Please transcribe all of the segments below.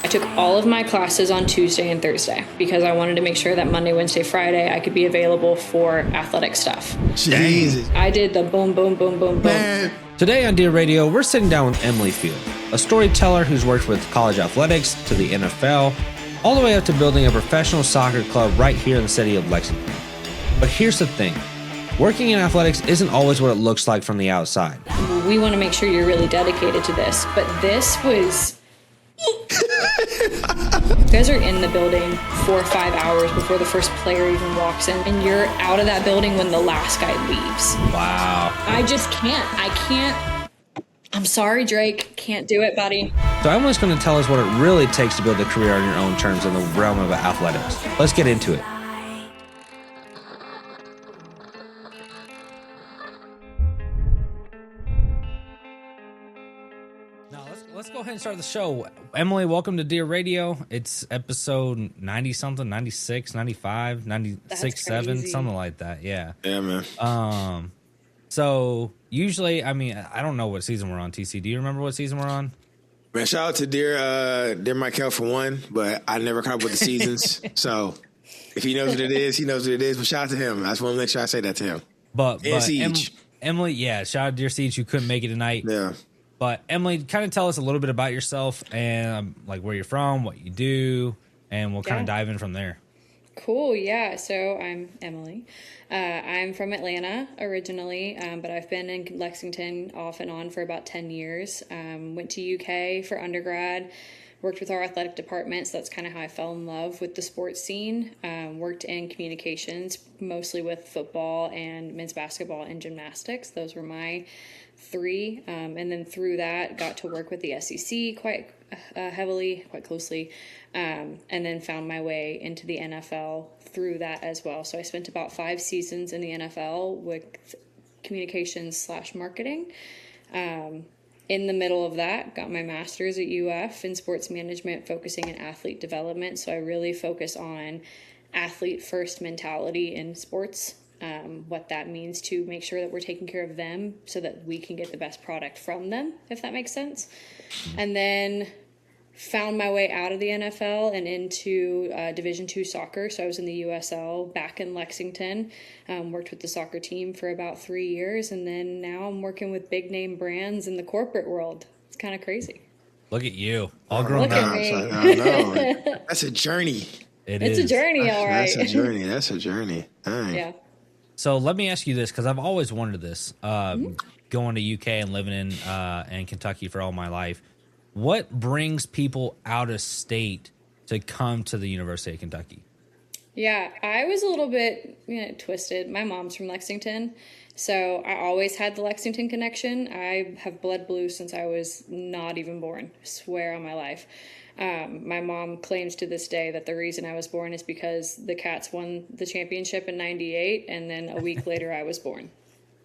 took all of my classes on Tuesday and Thursday because I wanted to make sure that Monday, Wednesday, Friday, I could be available for athletic stuff. Jesus. I did the boom, boom, boom, boom, boom. Man. Today on Dear Radio, we're sitting down with Emily Field, a storyteller who's worked with college athletics to the NFL, all the way up to building a professional soccer club right here in the city of Lexington. But here's the thing. Working in athletics isn't always what it looks like from the outside. We want to make sure you're really dedicated to this, but this was... You guys are in the building 4 or 5 hours before the first player even walks in, and you're out of that building when the last guy leaves. Wow. I just can't. I can't. I'm sorry, Drake. Can't do it, buddy. So Emily's going to tell us what it really takes to build a career on your own terms in the realm of athletics. Let's get into it. Let's go ahead and start the show. Emily, welcome to Dear Radio. It's episode 90-something, 96, 95, 96, 7, something like that. Yeah. Yeah, man. So usually, I mean, I don't know what season we're on, TC. Do you remember what season we're on? Man, shout out to Dear Michael for one, but I never caught up with the seasons. So if he knows what it is, he knows what it is. But shout out to him. I just want to make sure I say that to him. But Siege. Emily, yeah, shout out to Dear Siege who couldn't make it tonight. Yeah. But Emily, kind of tell us a little bit about yourself and like where you're from, what you do, and we'll kind of dive in from there. Cool. Yeah. So I'm Emily. I'm from Atlanta originally, but I've been in Lexington off and on for about 10 years. Went to UK for undergrad, worked with our athletic department. So that's kind of how I fell in love with the sports scene. Worked in communications, mostly with football and men's basketball and gymnastics. Those were my three. And then through that, got to work with the SEC quite heavily, quite closely. And then found my way into the NFL through that as well. So I spent about 5 seasons in the NFL with communications/marketing. In the middle of that, got my master's at UF in sports management, focusing in athlete development. So I really focus on athlete first mentality in sports, what that means to make sure that we're taking care of them so that we can get the best product from them, if that makes sense. And then found my way out of the NFL and into Division II soccer. So I was in the USL back in Lexington, worked with the soccer team for about 3 years. And then now I'm working with big name brands in the corporate world. It's kind of crazy. Look at you, all grown Look up. at me. I know. That's a journey. It's a journey, all right. That's a journey. That's a journey. Dang. Yeah. So let me ask you this, because I've always wondered this, going to UK and living in Kentucky for all my life. What brings people out of state to come to the University of Kentucky? Yeah, I was a little bit twisted. My mom's from Lexington, so I always had the Lexington connection. I have blood blue since I was not even born, I swear on my life. My mom claims to this day that the reason I was born is because the Cats won the championship in '98, and then a week later I was born.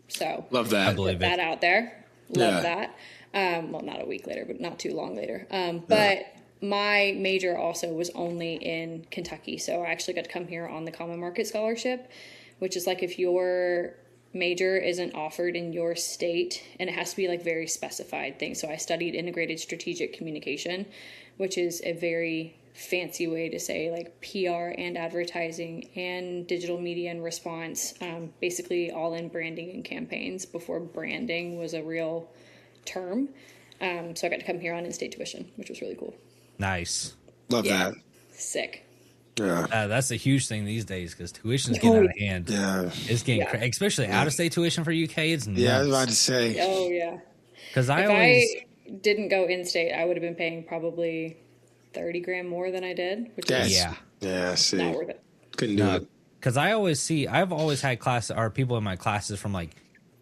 So Love that. I believe put that out there. Love that. Well, not a week later, but not too long later. But my major also was only in Kentucky. So I actually got to come here on the Common Market Scholarship, which is like if your major isn't offered in your state, and it has to be like very specified things. So I studied integrated strategic communication, which is a very fancy way to say like PR and advertising and digital media and response, basically all in branding and campaigns before branding was a real term. So I got to come here on in-state tuition, which was really cool. Nice. Love that. Sick. Yeah. That's a huge thing these days because tuition's getting out of hand. Yeah. It's getting especially out-of-state tuition for UK. It's nuts. Yeah, I was about to say. Oh, yeah. Because If I didn't go in-state, I would have been paying probably $30,000 more than I did, which is Yeah, see. not worth it. Couldn't do it. Because I've always had people in my classes from like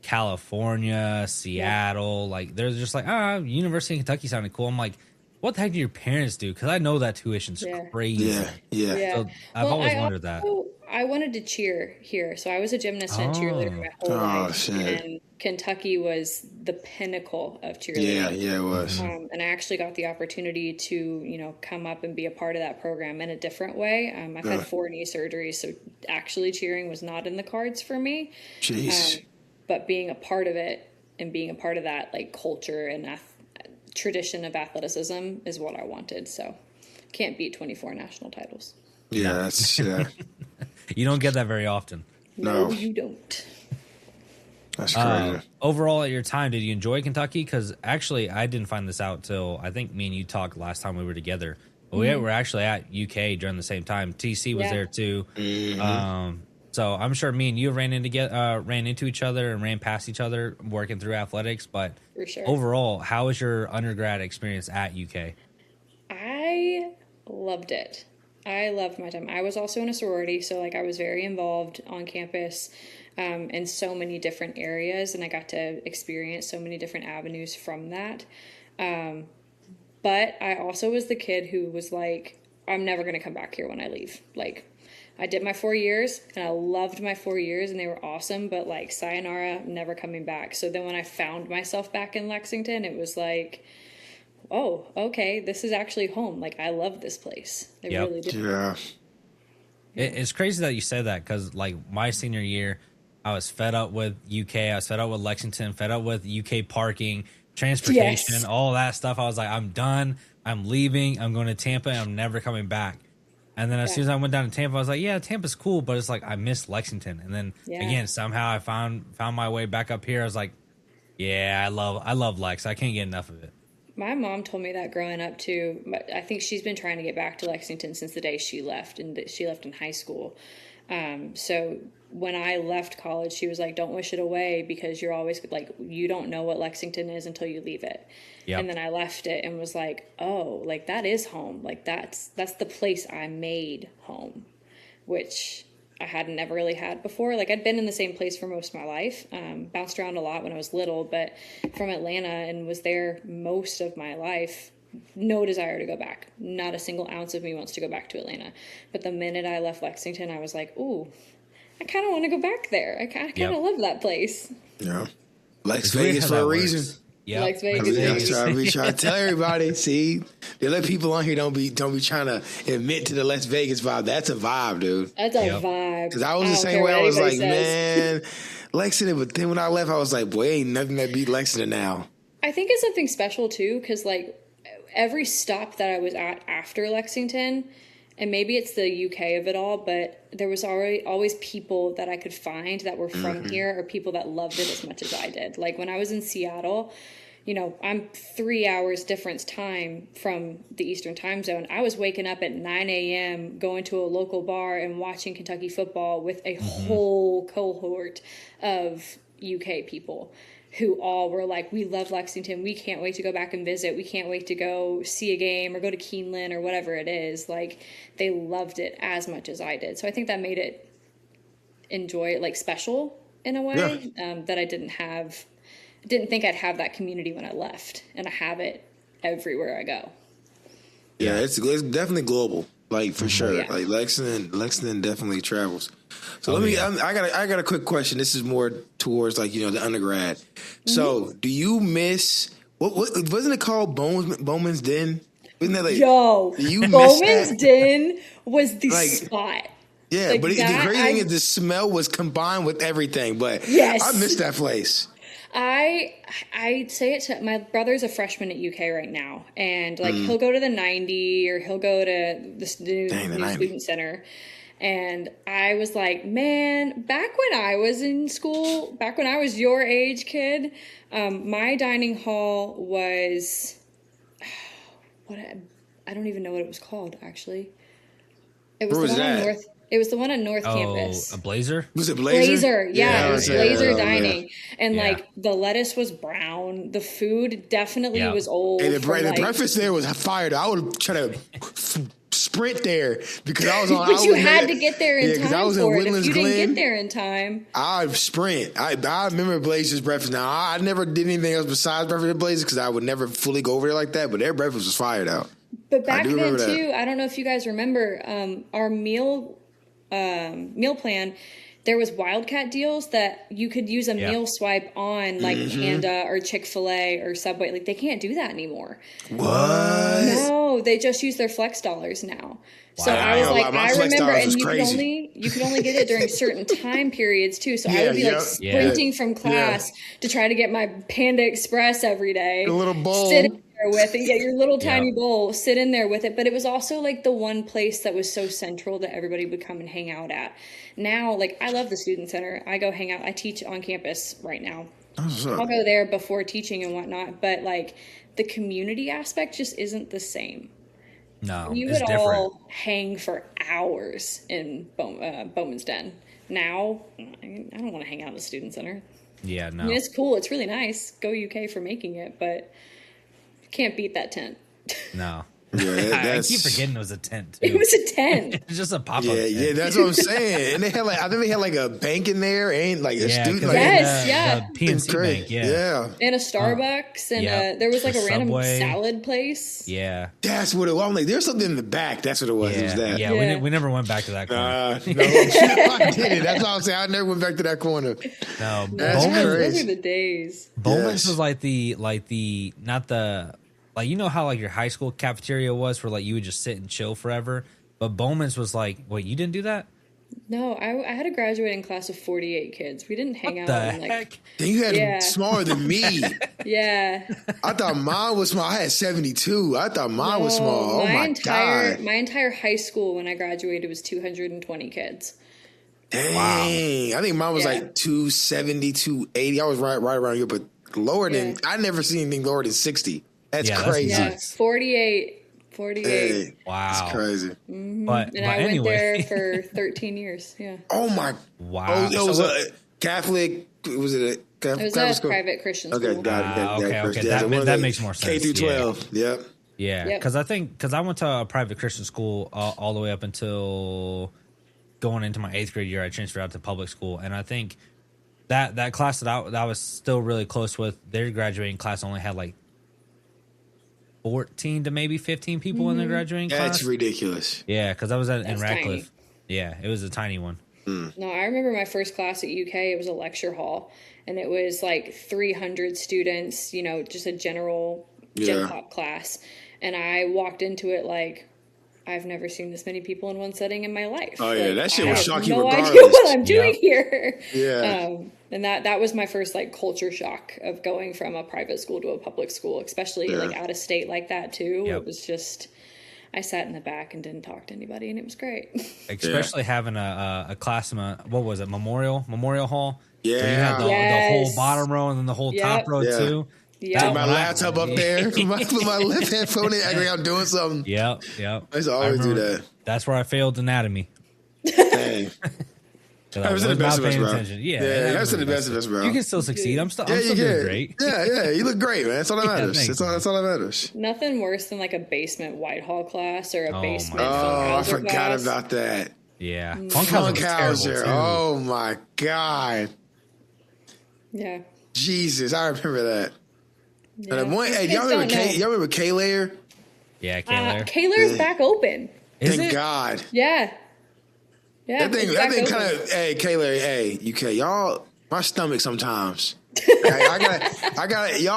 California, Seattle, like they're just like, University of Kentucky sounded cool. I'm like, what the heck do your parents do? Because I know that tuition's crazy. Yeah. So I've always wondered that. I wanted to cheer here, so I was a gymnast and cheerleader my whole life. Shit. And Kentucky was the pinnacle of cheerleading. Yeah, it was. And I actually got the opportunity to, come up and be a part of that program in a different way. I've had 4 knee surgeries, so actually cheering was not in the cards for me. Jeez. But being a part of it and being a part of that like culture and tradition of athleticism is what I wanted. So can't beat 24 national titles. Yeah, that's You don't get that very often. No, No. you don't. that's crazy. Overall, at your time, did you enjoy Kentucky? Because actually, I didn't find this out till I think me and you talked last time we were together. But we were actually at UK during the same time. TC was there too. So I'm sure me and you ran into each other and ran past each other working through athletics. But For sure. overall, how was your undergrad experience at UK? I loved it. I loved my time. I was also in a sorority, so like I was very involved on campus in so many different areas, and I got to experience so many different avenues from that. But I also was the kid who was like, I'm never going to come back here when I leave. Like, I did my 4 years, and I loved my 4 years, and they were awesome, but like, sayonara, never coming back. So then when I found myself back in Lexington, it was like, oh, okay, this is actually home. Like, I love this place. I really do. Yeah. It's crazy that you said that because, like, my senior year, I was fed up with UK. I was fed up with Lexington, fed up with UK parking, transportation, all that stuff. I was like, I'm done. I'm leaving. I'm going to Tampa, and I'm never coming back. And then as soon as I went down to Tampa, I was like, yeah, Tampa's cool, but it's like I miss Lexington. And then again, somehow I found my way back up here. I was like, yeah, I love Lex. I can't get enough of it. My mom told me that growing up too. I think she's been trying to get back to Lexington since the day she left, and she left in high school. So when I left college, she was like, don't wish it away because you're always like, you don't know what Lexington is until you leave it. Yep. And then I left it and was like, oh, like that is home. Like that's the place I made home, which I hadn't ever really had before. Like I'd been in the same place for most of my life, bounced around a lot when I was little, but from Atlanta and was there most of my life. No desire to go back. Not a single ounce of me wants to go back to Atlanta. But the minute I left Lexington, I was like, ooh, I kind of want to go back there. I kind of love that place. Yeah. Lex Vegas for a reason. Yeah. Lex Vegas. Try to tell everybody. See, they let people on here don't be trying to admit to the Las Vegas vibe. That's a vibe, dude. That's a vibe. Because I was the same way. I was like, man, Lexington. But then when I left, I was like, boy, ain't nothing that beat Lexington now. I think it's something special too, because like every stop that I was at after Lexington, and maybe it's the UK of it all, but there was always people that I could find that were from here, or people that loved it as much as I did. Like when I was in Seattle, you know, I'm 3 hours difference time from the Eastern time zone. I was waking up at 9 a.m., going to a local bar and watching Kentucky football with a whole cohort of UK people who all were like, we love Lexington. We can't wait to go back and visit. We can't wait to go see a game or go to Keeneland or whatever it is. Like, they loved it as much as I did. So I think that made it like special in a way that I didn't think I'd have that community when I left. And I have it everywhere I go. Yeah, it's definitely global. Like for sure. Yeah. Like Lexington definitely travels. So I got a quick question. This is more towards like, you know, the undergrad. So do you miss what wasn't it called Bowman's Den? Wasn't that like Bowman's Den was the spot. Yeah, like but the crazy thing is the smell was combined with everything. But I miss that place. I say it to my brother's a freshman at UK right now, and like he'll go to the 90 or he'll go to the new student center. And I was like, man, back when I was in school, back when I was your age, kid, my dining hall was I don't even know what it was called, actually. It was the one on North. It was the one on North Campus. A Blazer? Was it Blazer? Blazer, yeah, it was Blazer Dining. And like the lettuce was brown. The food definitely was old. And the breakfast there was fired. I would try to sprint there because I was on. But you had to get there in time I was for in it. If you Glen, didn't get there in time, I'd sprint. I remember Blazer's breakfast. Now I never did anything else besides breakfast at Blazer because I would never fully go over there like that. But their breakfast was fired out. But back then too, I don't know if you guys remember our meal plan. There was Wildcat deals that you could use a meal swipe on like Panda or Chick-fil-A or Subway. Like they can't do that anymore. What? No, they just use their flex dollars now. Wow. So I was like, I remember, and you could only get it during certain time periods too. So I would be like sprinting from class to try to get my Panda Express every day. A little bowl. Sitting there with and get your little tiny bowl, sit in there with it. But it was also like the one place that was so central that everybody would come and hang out at. Now, like, I love the student center. I go hang out. I teach on campus right now. I'll go there before teaching and whatnot. But like the community aspect just isn't the same. No, You it's would different. all hang for hours in Bowman's Den. Now, I don't want to hang out in the student center. Yeah, no. I mean, it's cool. It's really nice. Go UK for making it, but can't beat that tent. No. Yeah, I keep forgetting it was a tent, too. It was a tent. It's just a pop-up Yeah, tent. yeah, that's what I'm saying. And they had like, I think they had like a bank in there, and like a Yeah, student. 'cause Like, Yes, the yeah. PNC great. Bank, yeah. Yeah, And a Starbucks, and yeah. there was like A a random Subway. salad place. Yeah. that's what it was. I'm like, there's something in the back. That's what it was. It was that. Yeah, Yeah. We never went back to that corner. No, I didn't. That's what I'm saying. I never went back to that corner. No, That's Bowman's, crazy. Those are the days. Bowman's Yes. was like the not the like, you know how like your high school cafeteria was where like you would just sit and chill forever, but Bowman's was like, wait, you didn't do that? No, I had a graduating class of 48 kids. We didn't hang What out the and like, heck? Then you had Yeah. smaller than me. yeah. I thought mine was small. I had 72. I thought mine was No, small. Oh my god. My entire high school when I graduated was 220 kids. Dang. I think mine was Yeah. like 270, 280. I was right around here, but lower than Yeah. I never seen anything lower than 60. That's Yeah, that's crazy. Yeah, nuts. 48. Hey, Wow. that's crazy. But And I anyway. went there for 13 years. Yeah. Oh my. Wow. Oh, it was a Catholic. Was it a It Catholic was Catholic a school? private Christian school. Okay, got it. Ah, okay, Christian. okay. Yeah, That so ma- one of that the makes more K sense, through yeah. 12. Yep. Yeah, Yep. because I went to a private Christian school all the way up until going into my 8th grade year. I transferred out to public school, and I think that class that I was still really close with, their graduating class only had like 14 to maybe 15 people in their graduating That's class. ridiculous. Yeah, because I was in That's Radcliffe. tiny. Yeah, it was a tiny one. No, I remember my first class at UK. It was a lecture hall, and it was like 300 students. You know, just a general Yeah. gen pop class. And I walked into it like, I've never seen this many people in one setting in my life. Oh, yeah, Like, that shit I will have shock you no idea regardless. what I'm doing Yeah. here. Yeah. And that was my first like culture shock of going from a private school to a public school, especially like out of state like that too. Yep. It was just, I sat in the back and didn't talk to anybody, and it was great. Especially having a class in what was it, Memorial Hall? Yeah. Where you had the Yes. whole bottom row and then the whole Yep. top row Yeah. too. Yeah. That Put my one I- laptop up there. Put my left headphone in. Act like I'm doing something. Yep. I used to always do remember that. That's where I failed anatomy. Dang. 'Cause I I was in the was best not of us, paying bro. attention. Yeah, Yeah, that's in the best of us, bro. You can still succeed. I'm still Yeah, you doing can. great. Yeah, you look great, man. That's all that Yeah, matters. thanks, That's all that matters. Nothing worse than like a basement Whitehall class or a Oh, basement my Oh, I Funkhauser forgot class. about that. Yeah, Mm. Funkhauser was Funkhauser. terrible, too. Oh my god. Yeah. Jesus, I remember that. Yeah. And the one, These hey, kids y'all remember don't know. Y'all remember K-Layer? Yeah, Kaler. Kaler's back open. Is Thank it? God. Yeah. Yeah. That thing it's back open. kind of. Hey, K-Layer. Hey, UK. Y'all, my stomach sometimes. Y'all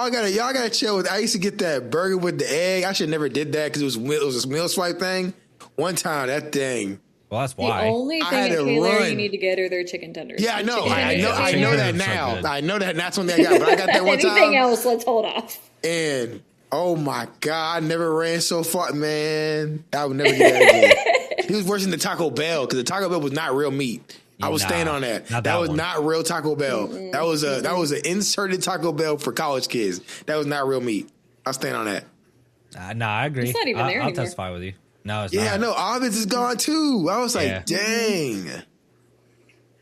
gotta chill with. I used to get that burger with the egg. I should never did that because it was a meal swipe thing. One time, that thing. Well, that's The why. only I thing had at to Kaler run. you need to get are their chicken tenders. Yeah, I know. Chicken I tenders know. at I Kaler. know that Chicken tenders are now. good. I know that. And that's one thing I got. But I got that one Anything time. else, let's hold off. And oh my God, I never ran so far, man. I would never do that again. He was worse than the Taco Bell because the Taco Bell was not real meat. I was Nah, staying on that. not That that was one. not real Taco Bell. That was an inserted Taco Bell for college kids. That was not real meat. I was staying on that. No, I agree. It's not even there I'll anymore. testify with you. No, it's Yeah, not. I know. Ovid's is gone too. I was like, Yeah. dang.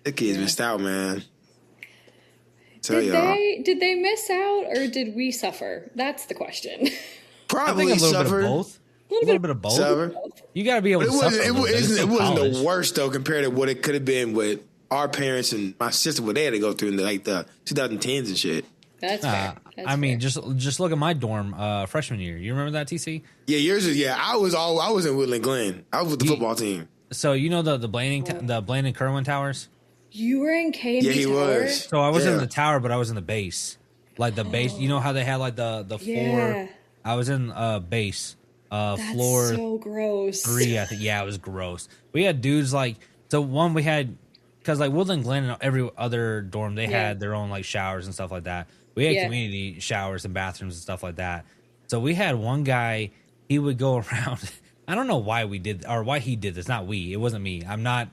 The kid's missed out, man. Tell Did y'all. did they miss out or did we suffer? That's the question. I Probably think a little suffered. bit of both. A little bit of both. Suffered. You got to be able But to it suffer. wasn't. a It little bit. It's wasn't. It still wasn't college. the worst though compared to what it could have been with our parents and my sister. What they had to go through in the 2010s and shit. That's fair. That's I mean, fair. just look at my dorm freshman year. You remember that, TC? Yeah, yours is. Yeah, I was in Woodland Glen. I was with the football team. So you know the Blaine and Kerwin towers. You were in K and Yeah, B he Tower? was. So I wasn't Yeah. in the tower, but I was in the base. Like the base, you know how they had like the Yeah. floor. I was in base, That's floor so gross. 3. I think. Yeah, it was gross. We had dudes like one we had because like Woodland Glen and every other dorm they Yeah. had their own like showers and stuff like that. We had Yeah. community showers and bathrooms and stuff like that. So we had one guy, he would go around. I don't know why we did or why he did this. Not we. It wasn't me. I'm not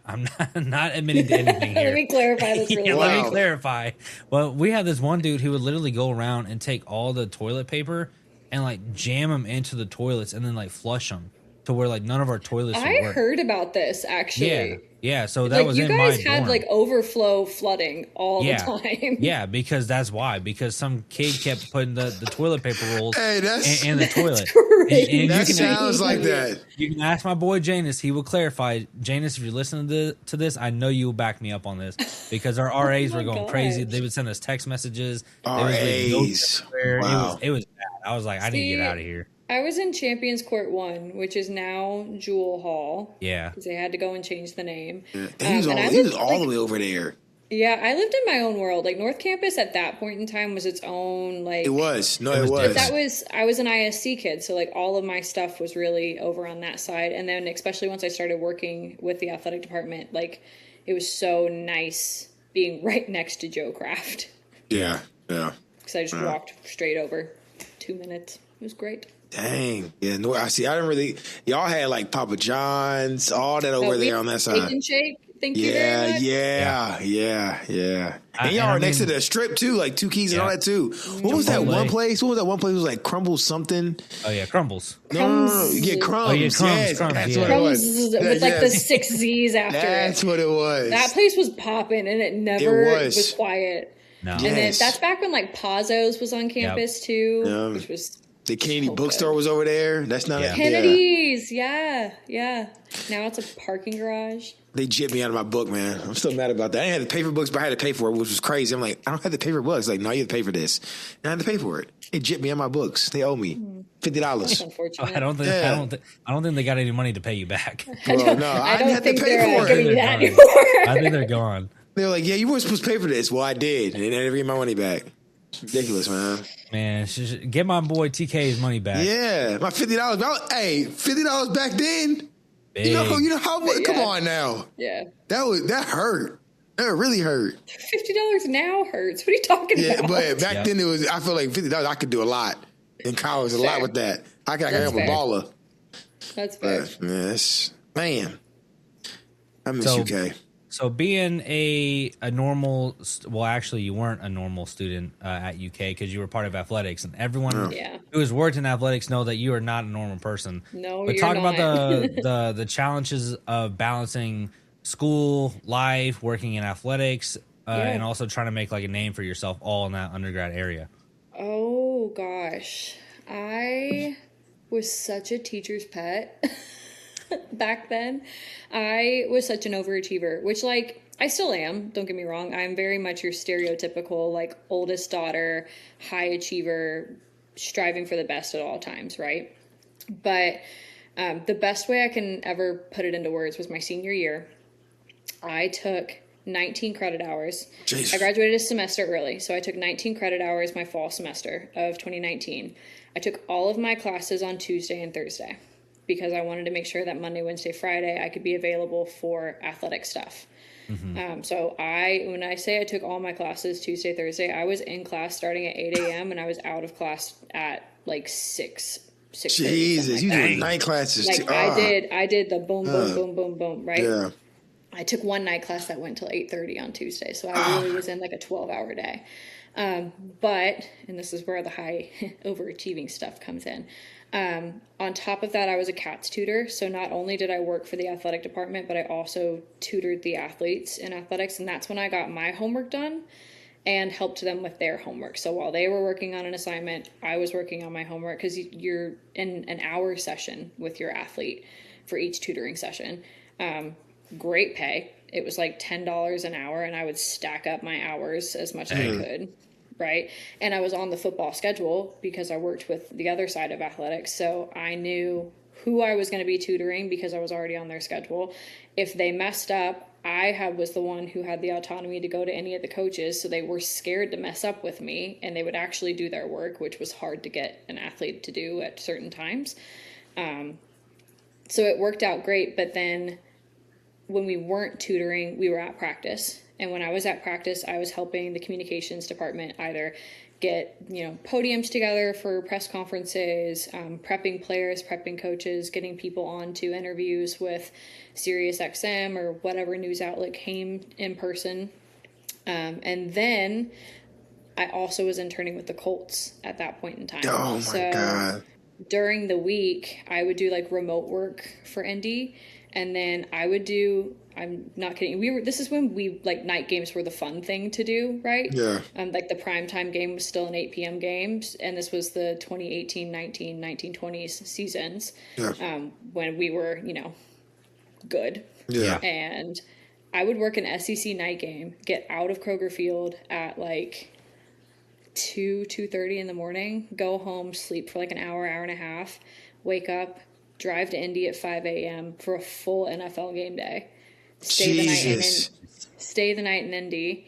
not admitting to anything here. Let me clarify this really Let me clarify. Well, we had this one dude who would literally go around and take all the toilet paper and like jam them into the toilets and then like flush them to where like none of our toilets would work. I heard about this actually. Yeah, so that was in my dorm. You guys had like overflow flooding all the time. Yeah, because that's why. Because some kid kept putting the toilet paper rolls in the toilet. And that sounds like that. You can ask my boy Janus. He will clarify. Janus, if you're listening to this, I know you will back me up on this because our RAs were going crazy. They would send us text messages. RAs. Wow. It was bad. I was like, I need to get out of here. I was in Champions Court 1, which is now Jewel Hall. Yeah. Because they had to go and change the name. Yeah. He was all the way over there. Yeah, I lived in my own world. Like, North Campus at that point in time was its own, like... It was. No, it was. But I was an ISC kid, so, like, all of my stuff was really over on that side. And then, especially once I started working with the athletic department, like, it was so nice being right next to Joe Craft. Yeah, yeah. Because I just walked straight over 2 minutes. It was great. Dang. Yeah, no, I didn't really... Y'all had, like, Papa John's, all that over there on that side. Steak and Shake. Thank you very much. Yeah. And y'all are next to the strip, too, like 2 Keys and all that, too. What was that one place? What was that one place? It was like Crumbles something. Oh, yeah, Crumbles. No. Yeah, Crumbs. Oh, yeah, Crumbs. Yes, Crumbs. That's Yeah. what it was. With like the 6 Z's after it. That's what it was. That place was popping, and it never was quiet. No. And then that's back when like Pazzo's was on campus too, which was the Kennedy bookstore was over there. That's not Kennedy's. Yeah. Now it's a parking garage. They jipped me out of my book, man. I'm still mad about that. I didn't have the paper books, but I had to pay for it, which was crazy. I'm like, I don't have the paper books. Like, no, you have to pay for this. And I had to pay for it. They jipped me out of my books. They owe me $50. Unfortunate. I don't think they got any money to pay you back. Well, no, I didn't have to pay for giving it. you that anymore. I think they're gone. They were like, yeah, you weren't supposed to pay for this. Well, I did. And they never gave my money back. It's ridiculous, man. Man, get my boy TK his money back. Yeah, my $50. Hey, $50 back then. Big. You know how much? Come on now. Yeah. That hurt. That really hurt. $50 now hurts. What are you talking about? Yeah, but back then it was. I feel like $50. I could do a lot in college. A lot with that. I could have a baller. That's fair. Man, I miss UK. So being a normal, well, actually, you weren't a normal student at UK because you were part of athletics, and everyone who has worked in athletics know that you are not a normal person. No, but talk about the challenges of balancing school life, working in athletics, and also trying to make like a name for yourself all in that undergrad area. Oh gosh, I was such a teacher's pet. Back then, I was such an overachiever, which like I still am. Don't get me wrong. I'm very much your stereotypical like oldest daughter, high achiever, striving for the best at all times, right? But the best way I can ever put it into words was my senior year. I took 19 credit hours. Jeez. I graduated a semester early, so I took 19 credit hours my fall semester of 2019. I took all of my classes on Tuesday and Thursday, because I wanted to make sure that Monday, Wednesday, Friday, I could be available for athletic stuff. Mm-hmm. So when I say I took all my classes Tuesday, Thursday, I was in class starting at 8 a.m. and I was out of class at like 6. Jesus, you did night classes like too. I did the boom, boom, right? Yeah. I took one night class that went till 8:30 on Tuesday, so I really was in like a 12-hour day. But, and this is where the high overachieving stuff comes in. On top of that, I was a CATS tutor. So not only did I work for the athletic department, but I also tutored the athletes in athletics. And that's when I got my homework done and helped them with their homework. So while they were working on an assignment, I was working on my homework because you're in an hour session with your athlete for each tutoring session. Great pay. It was like $10 an hour, and I would stack up my hours as much as I could. Right. And I was on the football schedule because I worked with the other side of athletics. So I knew who I was going to be tutoring because I was already on their schedule. If they messed up, I was the one who had the autonomy to go to any of the coaches. So they were scared to mess up with me, and they would actually do their work, which was hard to get an athlete to do at certain times. So it worked out great. But then when we weren't tutoring, we were at practice. And when I was at practice, I was helping the communications department either get, podiums together for press conferences, prepping players, prepping coaches, getting people on to interviews with SiriusXM or whatever news outlet came in person. And then I also was interning with the Colts at that point in time. Oh my God. During the week, I would do like remote work for Indy, and then I would do, I'm not kidding, this is when like night games were the fun thing to do, right? Yeah. Like the primetime game was still an 8 p.m. games, and this was the 2018-19, 1920s seasons, when we were, good. Yeah. And I would work an SEC night game, get out of Kroger Field at like 2:30 in the morning, go home, sleep for like an hour and a half, wake up, drive to Indy at 5 a.m. for a full NFL game day. Stay the night in Indy,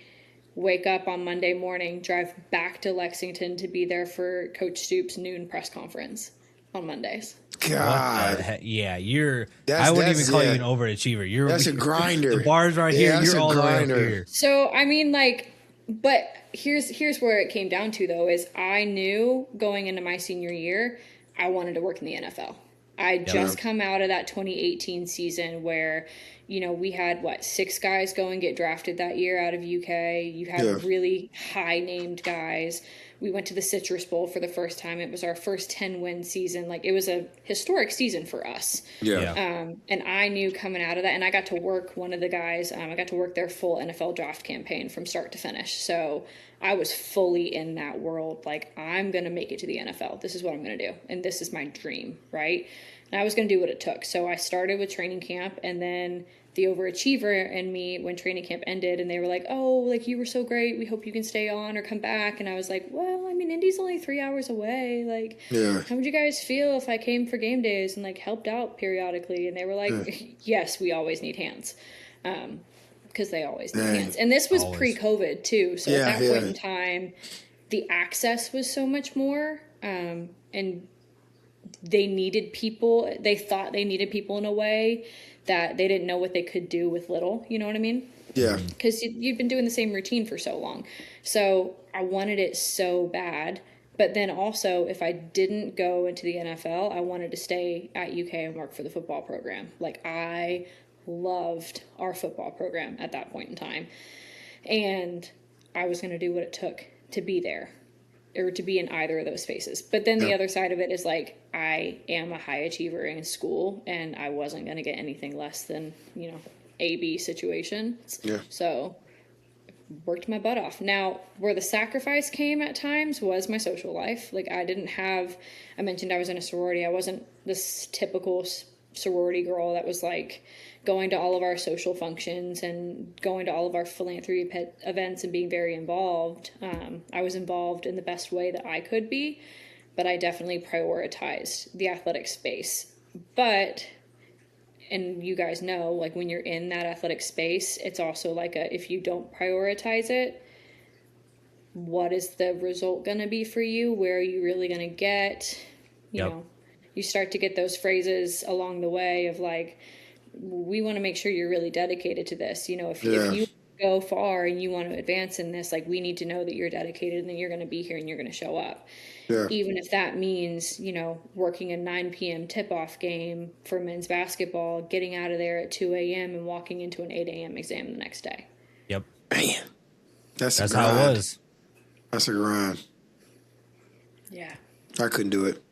wake up on Monday morning, drive back to Lexington to be there for Coach Stoops' noon press conference on Mondays. God. I wouldn't even call you an overachiever. That's a grinder. The bar's right here. You're all the way up here. So, I mean, but here's where it came down to, though, is I knew going into my senior year, I wanted to work in the NFL. I just come out of that 2018 season where, we had, 6 guys go and get drafted that year out of UK. You had really high-named guys. We went to the Citrus Bowl for the first time. It was our first 10-win season. Like, it was a historic season for us. Yeah. And I knew coming out of that, and I got to work one of the guys. I got to work their full NFL draft campaign from start to finish. So I was fully in that world. Like, I'm going to make it to the NFL. This is what I'm going to do. And this is my dream, right? And I was going to do what it took. So I started with training camp, and then the overachiever in me, when training camp ended, and they were like, oh, like, you were so great, we hope you can stay on or come back. And I was like, well, I mean, Indy's only 3 hours away. Like, how would you guys feel if I came for game days and, like, helped out periodically? And they were like, yes, we always need hands. Because they always need hands. And this was pre-COVID, too. So at that point in time, the access was so much more. And they needed people. They thought they needed people in a way that they didn't know what they could do with little. You know what I mean? Yeah. Because you've been doing the same routine for so long. So I wanted it so bad. But then also, if I didn't go into the NFL, I wanted to stay at UK and work for the football program. Like, I loved our football program at that point in time. And I was going to do what it took to be there, or to be in either of those spaces. But then the other side of it is, like, I am a high achiever in school, and I wasn't going to get anything less than, A-B situations. Yeah. So worked my butt off. Now, where the sacrifice came at times was my social life. Like, I mentioned I was in a sorority. I wasn't this typical sorority girl that was, like, going to all of our social functions and going to all of our philanthropy events and being very involved. I was involved in the best way that I could be, but I definitely prioritized the athletic space. But, and you guys know, like, when you're in that athletic space, it's also like if you don't prioritize it, what is the result going to be for you? Where are you really going to get? You know, you start to get those phrases along the way of, like, we want to make sure you're really dedicated to this. If you go far and you want to advance in this, like, we need to know that you're dedicated and that you're going to be here and you're going to show up. Yeah. Even if that means, working a 9 p.m. tip-off game for men's basketball, getting out of there at 2 a.m. and walking into an 8 a.m. exam the next day. Yep. Man, that's how it was. That's a grind. Yeah. I couldn't do it.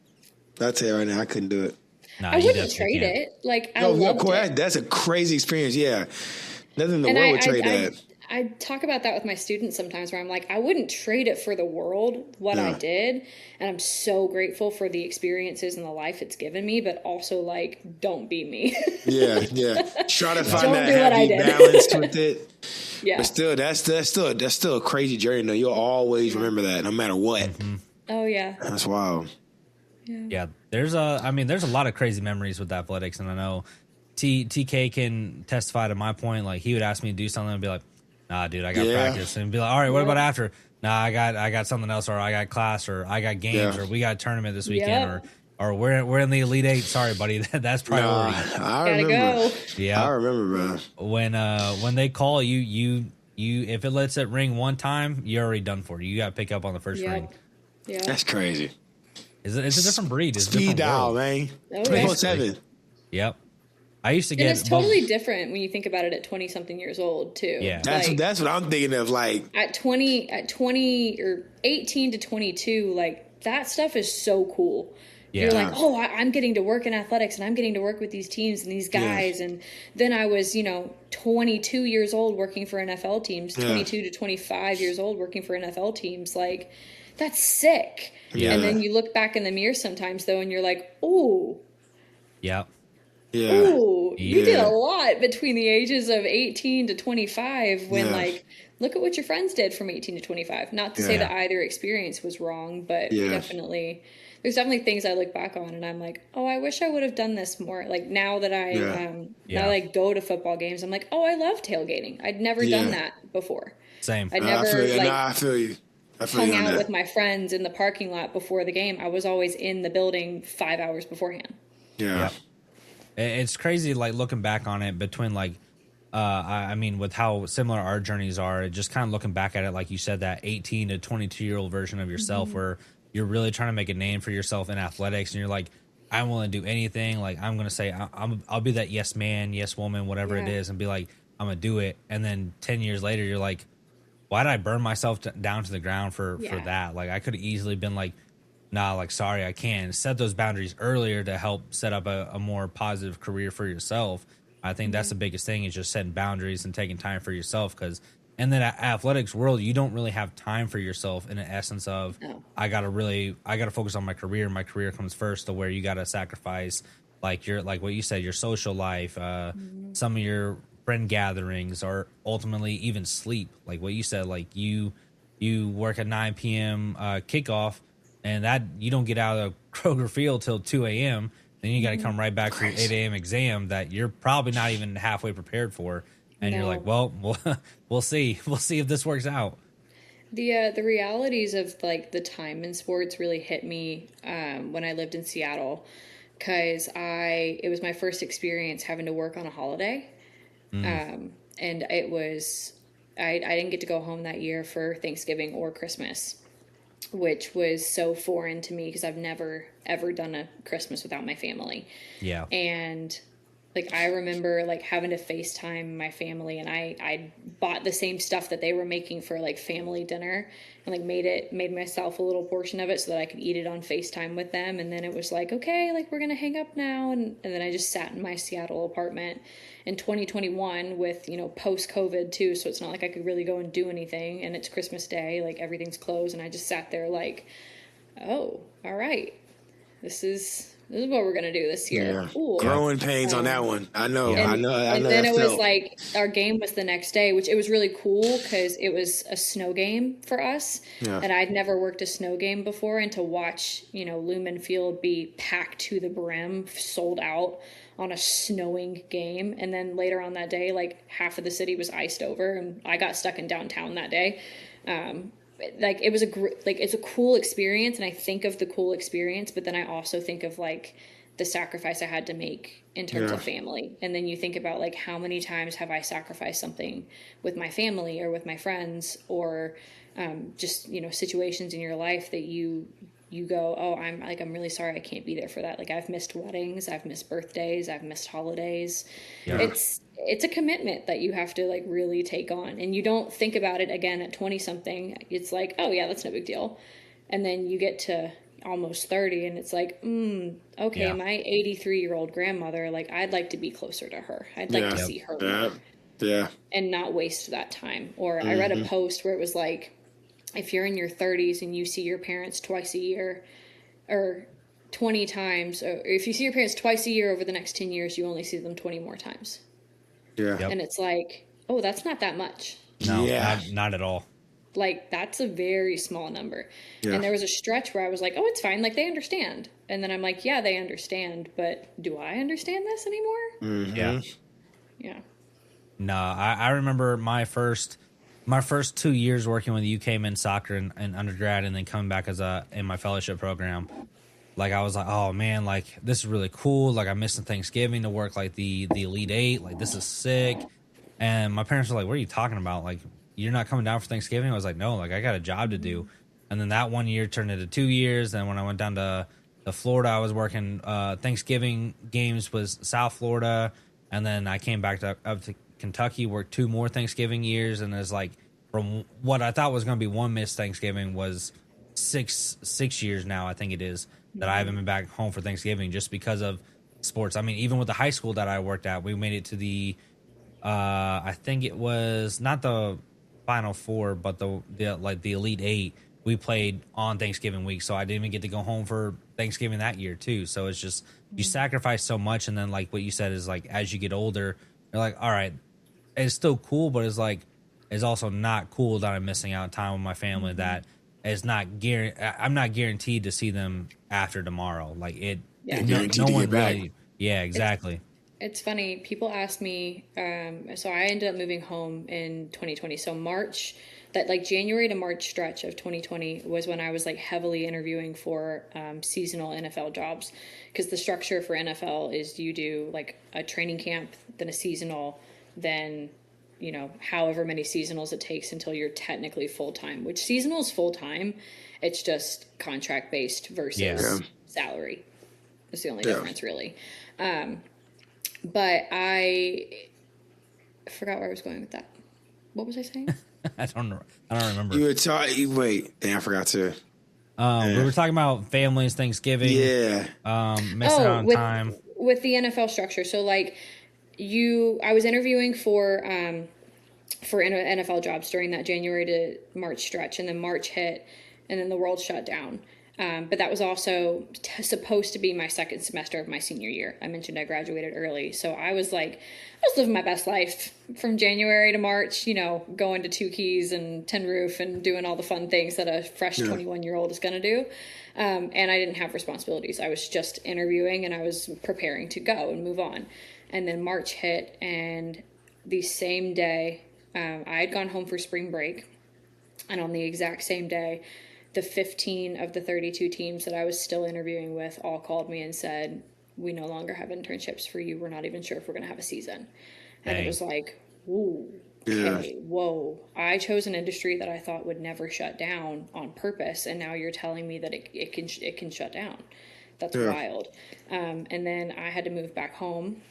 I'll tell you right now, I couldn't do it. I wouldn't trade it. Like, I loved it. That's a crazy experience. Yeah. Nothing in the world would trade that. I talk about that with my students sometimes, where I'm like, I wouldn't trade it for the world, what I did. And I'm so grateful for the experiences and the life it's given me, but also, like, don't be me. Yeah. Try to find that happy balance with it. Yeah. But still, that's still a crazy journey, though. You'll always remember that, no matter what. Mm-hmm. Oh, yeah. That's wild. Yeah, there's a lot of crazy memories with athletics, and I know TK can testify to my point. Like, he would ask me to do something and be like, nah, dude, I got practice, and be like, all right, what about after? Nah, I got something else, or I got class, or I got games, or we got a tournament this weekend, or we're in the Elite Eight. Sorry, buddy, that's priority. I remember. Go. Yeah, I remember, bro. When they call you if it lets it ring one time, you're already done for. You got to pick up on the first ring. Yeah. That's crazy. It's a different breed. It's a Speed different dial, world. man. Oh, 24/7. Yep. I used to get. And it's totally different when you think about it at 20 something years old too. Yeah. That's what I'm thinking of. Like at 20 or 18 to 22, like that stuff is so cool. Yeah. You're like, oh, I'm getting to work in athletics and I'm getting to work with these teams and these guys. Yeah. And then I was, 22 years old working for NFL teams, 22 to 25 years old working for NFL teams. Like, that's sick. Yeah. And then you look back in the mirror sometimes, though, and you're like, oh. Yeah. Yeah. Ooh, you did a lot between the ages of 18 to 25 when, like, look at what your friends did from 18 to 25. Not to say that either experience was wrong, but there's definitely things I look back on and I'm like, oh, I wish I would have done this more. Like now that I now that I go to football games, I'm like, oh, I love tailgating. I'd never done that before. Same. I'd never I feel you. hung out with my friends in the parking lot before the game. I was always in the building 5 hours beforehand. Yeah. It's crazy, like looking back on it between like, I mean, with how similar our journeys are, just kind of looking back at it, like you said, that 18 to 22-year-old version of yourself where you're really trying to make a name for yourself in athletics. And you're like, I'm willing to do anything. Like, I'm going to say, I'll be that yes man, yes woman, whatever it is, and be like, I'm going to do it. And then 10 years later, you're like, why did I burn myself down to the ground for that? Like, I could have easily been like, nah, like, sorry, I can't. Set those boundaries earlier to help set up a more positive career for yourself. I think that's the biggest thing is just setting boundaries and taking time for yourself. Because in the athletics world, you don't really have time for yourself in the essence of, I got to focus on my career. My career comes first, to where you got to sacrifice, like what you said, your social life, some of your friend gatherings, or ultimately even sleep. Like what you said, like you work at 9 p.m. Kickoff, and that you don't get out of Kroger Field till 2 a.m. Then you got to come right back for your 8 a.m. exam that you're probably not even halfway prepared for. And you're like, well, we'll see. We'll see if this works out. The realities of like the time in sports really hit me when I lived in Seattle, because it was my first experience having to work on a holiday. And it was, I didn't get to go home that year for Thanksgiving or Christmas, which was so foreign to me because I've never, ever done a Christmas without my family. Yeah. And like, I remember like having to FaceTime my family, and I bought the same stuff that they were making for like family dinner, and like made myself a little portion of it so that I could eat it on FaceTime with them. And then it was like, okay, like we're going to hang up now. And then I just sat in my Seattle apartment in 2021 with, post COVID too. So it's not like I could really go and do anything, and it's Christmas Day, like everything's closed. And I just sat there like, oh, all right, this is what we're going to do this year. Yeah. Growing pains on that one. I know. And then it was like our game was the next day, which it was really cool because it was a snow game for us. Yeah. And I'd never worked a snow game before. And to watch, Lumen Field be packed to the brim, sold out on a snowing game. And then later on that day, like half of the city was iced over, and I got stuck in downtown that day. Like it was it's a cool experience, and I think of the cool experience, but then I also think of like the sacrifice I had to make in terms of family. And then you think about like how many times have I sacrificed something with my family or with my friends, or just situations in your life that you go, oh, I'm really sorry I can't be there for that. Like I've missed weddings, I've missed birthdays, I've missed holidays. It's a commitment that you have to like really take on, and you don't think about it again at 20 something. It's like, oh yeah, that's no big deal. And then you get to almost 30 and it's like, okay, my 83-year-old grandmother, like I'd like to be closer to her. I'd like to see her more. Yeah. And not waste that time. Or I read a post where it was like, if you're in your 30s and you see your parents twice a year, or 20 times, or if you see your parents twice a year over the next 10 years, you only see them 20 more times. Yeah. Yep. And it's like, oh, that's not that much. No, not at all. Like, that's a very small number. Yeah. And there was a stretch where I was like, oh, it's fine. Like, they understand. And then I'm like, yeah, they understand. But do I understand this anymore? Mm-hmm. Yeah. Yeah. No, I remember my first 2 years working with UK men's soccer in undergrad, and then coming back in my fellowship program. Like, I was like, oh man, like this is really cool. Like, I'm missing Thanksgiving to work like the Elite Eight. Like, this is sick. And my parents were like, what are you talking about? Like, you're not coming down for Thanksgiving? I was like, no, like I got a job to do. And then that 1 year turned into 2 years. Then when I went down to Florida, I was working Thanksgiving games was South Florida. And then I came back up to Kentucky, worked 2 more Thanksgiving years. And it's like, from what I thought was going to be one missed Thanksgiving was six years now, I think it is, that I haven't been back home for Thanksgiving just because of sports. I mean, even with the high school that I worked at, we made it to the I think it was not the Final Four, but the Elite Eight. We played on Thanksgiving week, so I didn't even get to go home for Thanksgiving that year too. So it's just you sacrifice so much, and then like what you said is like as you get older, you're like, all right, it's still cool, but it's also not cool that I'm missing out time with my family. That is not I'm not guaranteed to see them after tomorrow. Like it, Yeah. no one really. Yeah, exactly. It's funny. People ask me. So I ended up moving home in 2020. So March, that like January to March stretch of 2020 was when I was like heavily interviewing for seasonal NFL jobs, because the structure for NFL is you do like a training camp, then a seasonal, then however many seasonals it takes until you're technically full time. Which seasonal is full time. It's just contract based versus salary. It's the only difference, really. But I forgot where I was going with that. What was I saying? I don't remember. You were talking. Wait, damn, I forgot to. We were talking about families, Thanksgiving. Yeah. Missing out on time with the NFL structure. So like I was interviewing for NFL jobs during that January to March stretch, and then March hit, and then the world shut down. But that was also supposed to be my second semester of my senior year. I mentioned I graduated early. So I was living my best life from January to March, going to Two Keys and Tin Roof and doing all the fun things that a fresh 21-year-old is going to do. And I didn't have responsibilities. I was just interviewing and I was preparing to go and move on. And then March hit, and the same day, I had gone home for spring break. And on the exact same day, the 15 of the 32 teams that I was still interviewing with all called me and said, we no longer have internships for you. We're not even sure if we're going to have a season. And It was like, ooh, okay, whoa. I chose an industry that I thought would never shut down on purpose. And now you're telling me that it can shut down. That's wild. And then I had to move back home.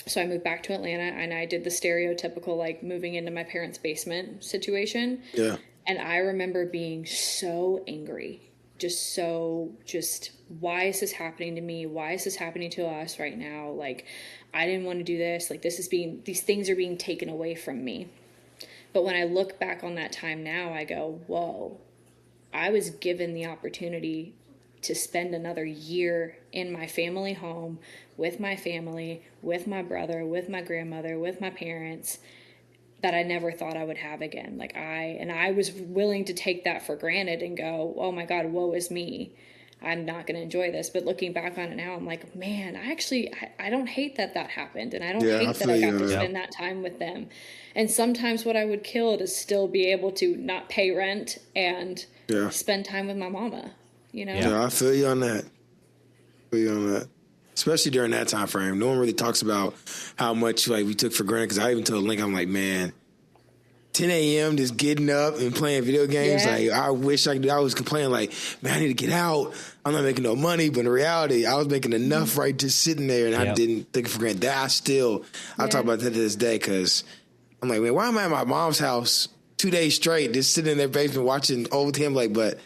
So I moved back to Atlanta, and I did the stereotypical, like, moving into my parents' basement situation. Yeah. And I remember being so angry, why is this happening to me? Why is this happening to us right now? Like, I didn't want to do this. Like, these things are being taken away from me. But when I look back on that time now, I go, whoa, I was given the opportunity to spend another year in my family home with my family, with my brother, with my grandmother, with my parents, that I never thought I would have again. Like I was willing to take that for granted and go, oh my God, woe is me. I'm not going to enjoy this. But looking back on it now, I'm like, man, I don't hate that happened. And I don't hate that I got to spend that time with them. And sometimes what I would kill to still be able to not pay rent and spend time with my mama, Yeah, I feel you on that. Especially during that time frame. No one really talks about how much we took for granted. Because I even told Link, I'm like, man, 10 a.m. just getting up and playing video games. Yeah. Like, I wish I was complaining like, man, I need to get out. I'm not making no money. But in reality, I was making enough just sitting there, and I didn't take it for granted. That I talk about that to this day, because I'm like, man, why am I at my mom's house 2 days straight, just sitting in their basement watching old him? Like, but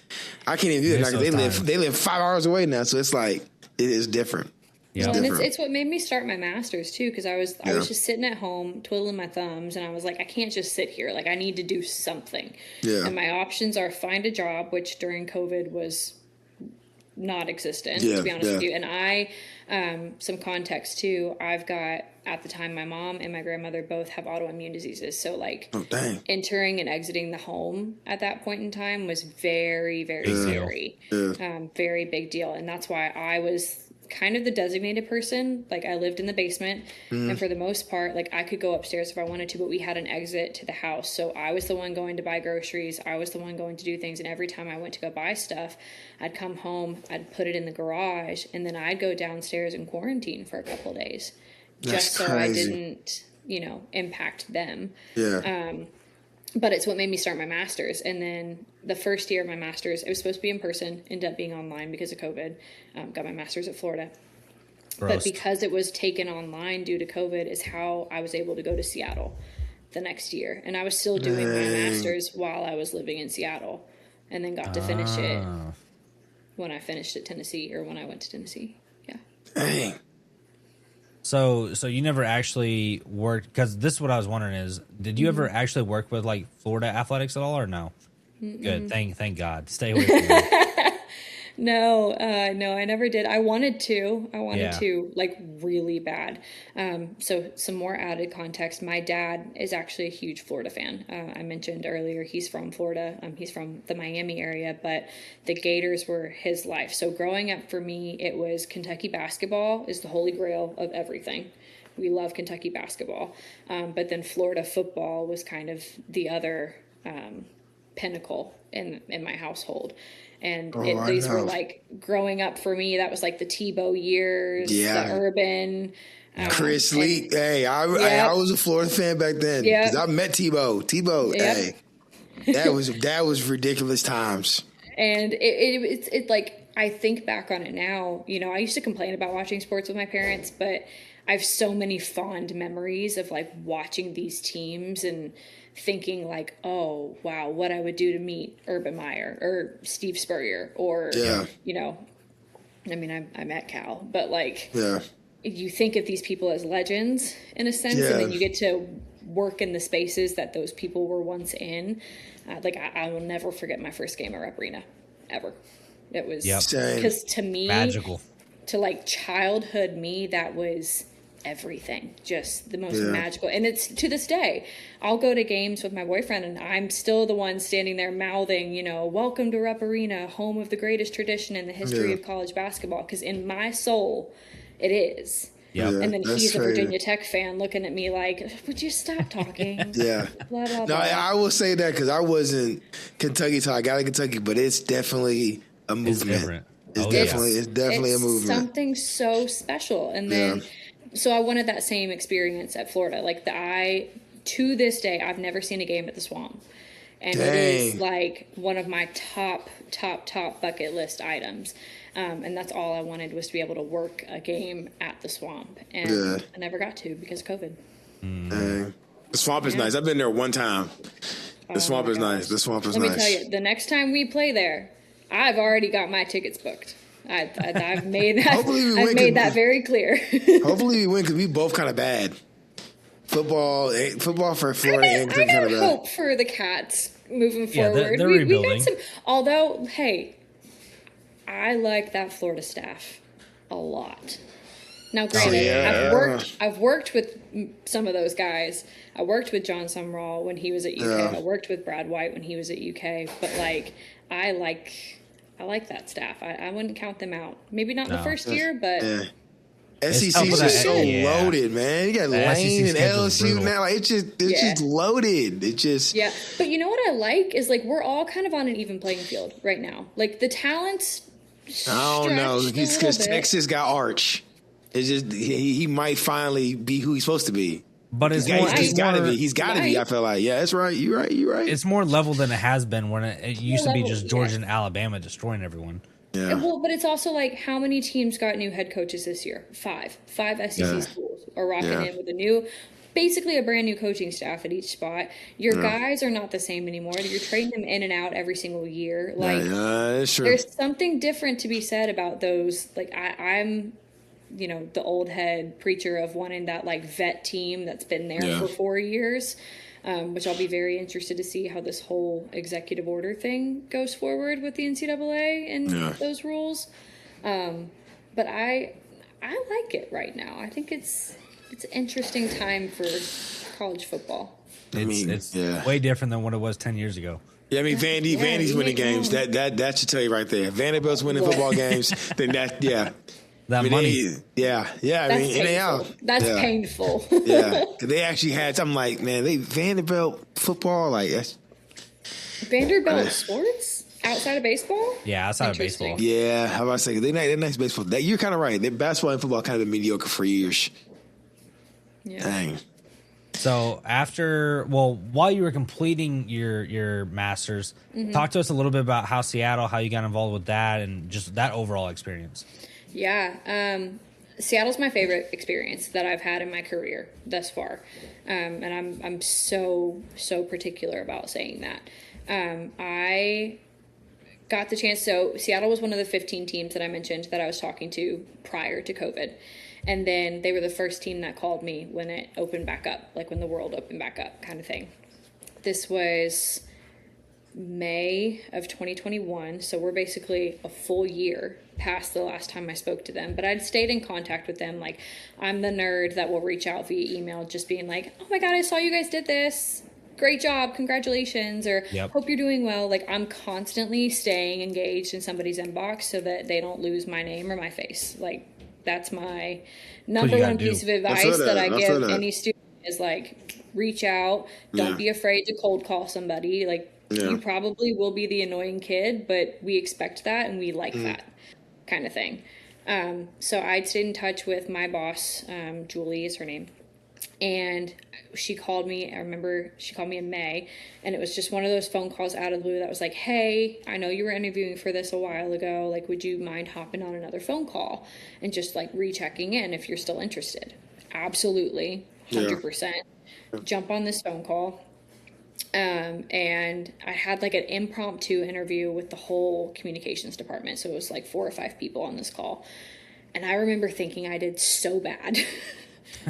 I can't even do that. Like, they live 5 hours away now, so it's like it is different. Yeah. Well, and it's what made me start my master's too, because I was just sitting at home twiddling my thumbs, and I was like, I can't just sit here. Like, I need to do something. Yeah. And my options are find a job, which during COVID was not existent, to be honest with you. And some context too, I've got, at the time, my mom and my grandmother both have autoimmune diseases. So entering and exiting the home at that point in time was very, very scary. Yeah. Very big deal. And that's why I was kind of the designated person. Like, I lived in the basement, and for the most part, like, I could go upstairs if I wanted to, but we had an exit to the house. So I was the one going to buy groceries. I was the one going to do things. And every time I went to go buy stuff, I'd come home, I'd put it in the garage, and then I'd go downstairs and quarantine for a couple of days. Just so I didn't, impact them. Yeah. but it's what made me start my master's. And then the first year of my master's, it was supposed to be in person, ended up being online because of COVID. Got my master's at Florida. Roast. But because it was taken online due to COVID is how I was able to go to Seattle the next year. And I was still doing my master's while I was living in Seattle, and then got to finish it when I finished at Tennessee, or when I went to Tennessee. Yeah. Dang. So you never actually worked, because this is what I was wondering is, did you ever actually work with like Florida athletics at all, or no? Good. Thank God. Stay away from me. No, I never did. I wanted to, like, really bad. So some more added context. My dad is actually a huge Florida fan. I mentioned earlier, he's from Florida. He's from the Miami area, but the Gators were his life. So growing up for me, it was Kentucky basketball is the holy grail of everything. We love Kentucky basketball. But then Florida football was kind of the other, pinnacle in my household. And these were like, growing up for me, that was like the Tebow years, the Urban. Chris Leak. Hey, I was a Florida fan back then. Because I met Tebow. Hey, that was ridiculous times. And it's like, I think back on it now, you know, I used to complain about watching sports with my parents, but I have so many fond memories of like watching these teams and thinking like, oh, wow, what I would do to meet Urban Meyer or Steve Spurrier or, you know, I mean, I met Cal, but like, you think of these people as legends in a sense, and then you get to work in the spaces that those people were once in. Like, I will never forget my first game at Rep Arena, ever. It was, because to me, magical. To like childhood me, that was everything, just the most magical. And it's to this day, I'll go to games with my boyfriend and I'm still the one standing there mouthing, you know, welcome to Rep Arena, home of the greatest tradition in the history of college basketball, because in my soul it is. And then he's a Virginia Tech fan looking at me like, would you stop talking? Blah, blah, blah. No, I will say that because I wasn't Kentucky till I got to Kentucky, but it's definitely a movement. It's definitely a movement. Something so special. And then so I wanted that same experience at Florida. Like, to this day, I've never seen a game at the Swamp. And it is like one of my top bucket list items. And that's all I wanted, was to be able to work a game at the Swamp. And I never got to because of COVID. The Swamp is nice. I've been there one time. The Swamp is nice. The Swamp is nice. Let me tell you, the next time we play there, I've already got my tickets booked. I've made that. I've made that very clear. Hopefully we win, because we both kind of bad. Football for Florida ain't kind of bad. Hope for the Cats moving forward. They're rebuilding. We got some. Although, hey, I like that Florida staff a lot. Now, granted, I've worked with some of those guys. I worked with John Sumrall when he was at UK. I worked with Brad White when he was at UK. But like, I like that staff. I wouldn't count them out. Maybe not the first year, but SEC is just so loaded, man. You got Lane and LSU now. Like, it's just loaded. It just But you know what I like is, like, we're all kind of on an even playing field right now. Like, the talent's I don't know, because Texas got Arch. It's just he might finally be who he's supposed to be. But he's got to be. He's got to be. I feel like, that's right. You're right. It's more level than it has been when it used to be just Georgia and Alabama destroying everyone. Yeah. Well, but it's also like, how many teams got new head coaches this year? Five SEC schools are rocking in with basically a brand new coaching staff at each spot. Your guys are not the same anymore. You're trading them in and out every single year. Like, that's true. There's something different to be said about those. Like, I'm, you know, the old head preacher of wanting that like vet team that's been there for 4 years, which I'll be very interested to see how this whole executive order thing goes forward with the NCAA and those rules. But I like it right now. I think it's an interesting time for college football. It's way different than what it was 10 years ago. Yeah, I mean, Vandy's winning games. That should tell you right there. Vanderbilt's winning football games. Then That money. I mean, NAL. That's painful. They actually had something like, man, Vanderbilt football, like that's Vanderbilt sports outside of baseball. Yeah, outside of baseball. Yeah, how about I say they're nice baseball. You're kind of right. Their basketball and football kind of been mediocre for years. Yeah. Dang. So while you were completing your master's, talk to us a little bit about how Seattle, how you got involved with that, and just that overall experience. Yeah. Seattle's my favorite experience that I've had in my career thus far. And I'm so particular about saying that. I got the chance. So Seattle was one of the 15 teams that I mentioned that I was talking to prior to COVID. And then they were the first team that called me when it opened back up, like when the world opened back up kind of thing. This was May of 2021. So we're basically a full year past the last time I spoke to them. But I'd stayed in contact with them. Like, I'm the nerd that will reach out via email, just being like, oh my God, I saw you guys did this. Great job. Congratulations. Or hope you're doing well. Like, I'm constantly staying engaged in somebody's inbox so that they don't lose my name or my face. Like, that's my number one piece of advice that I give any student is, like, reach out. Don't be afraid to cold call somebody. Like, you probably will be the annoying kid, but we expect that and we like that kind of thing. So I'd stayed in touch with my boss, Julie is her name. And she called me. I remember she called me in May, and it was just one of those phone calls out of the blue that was like, hey, I know you were interviewing for this a while ago. Like, would you mind hopping on another phone call and just like rechecking in if you're still interested? Absolutely. 100%. Jump on this phone call. And I had like an impromptu interview with the whole communications department. So it was like 4 or 5 people on this call. And I remember thinking I did so bad.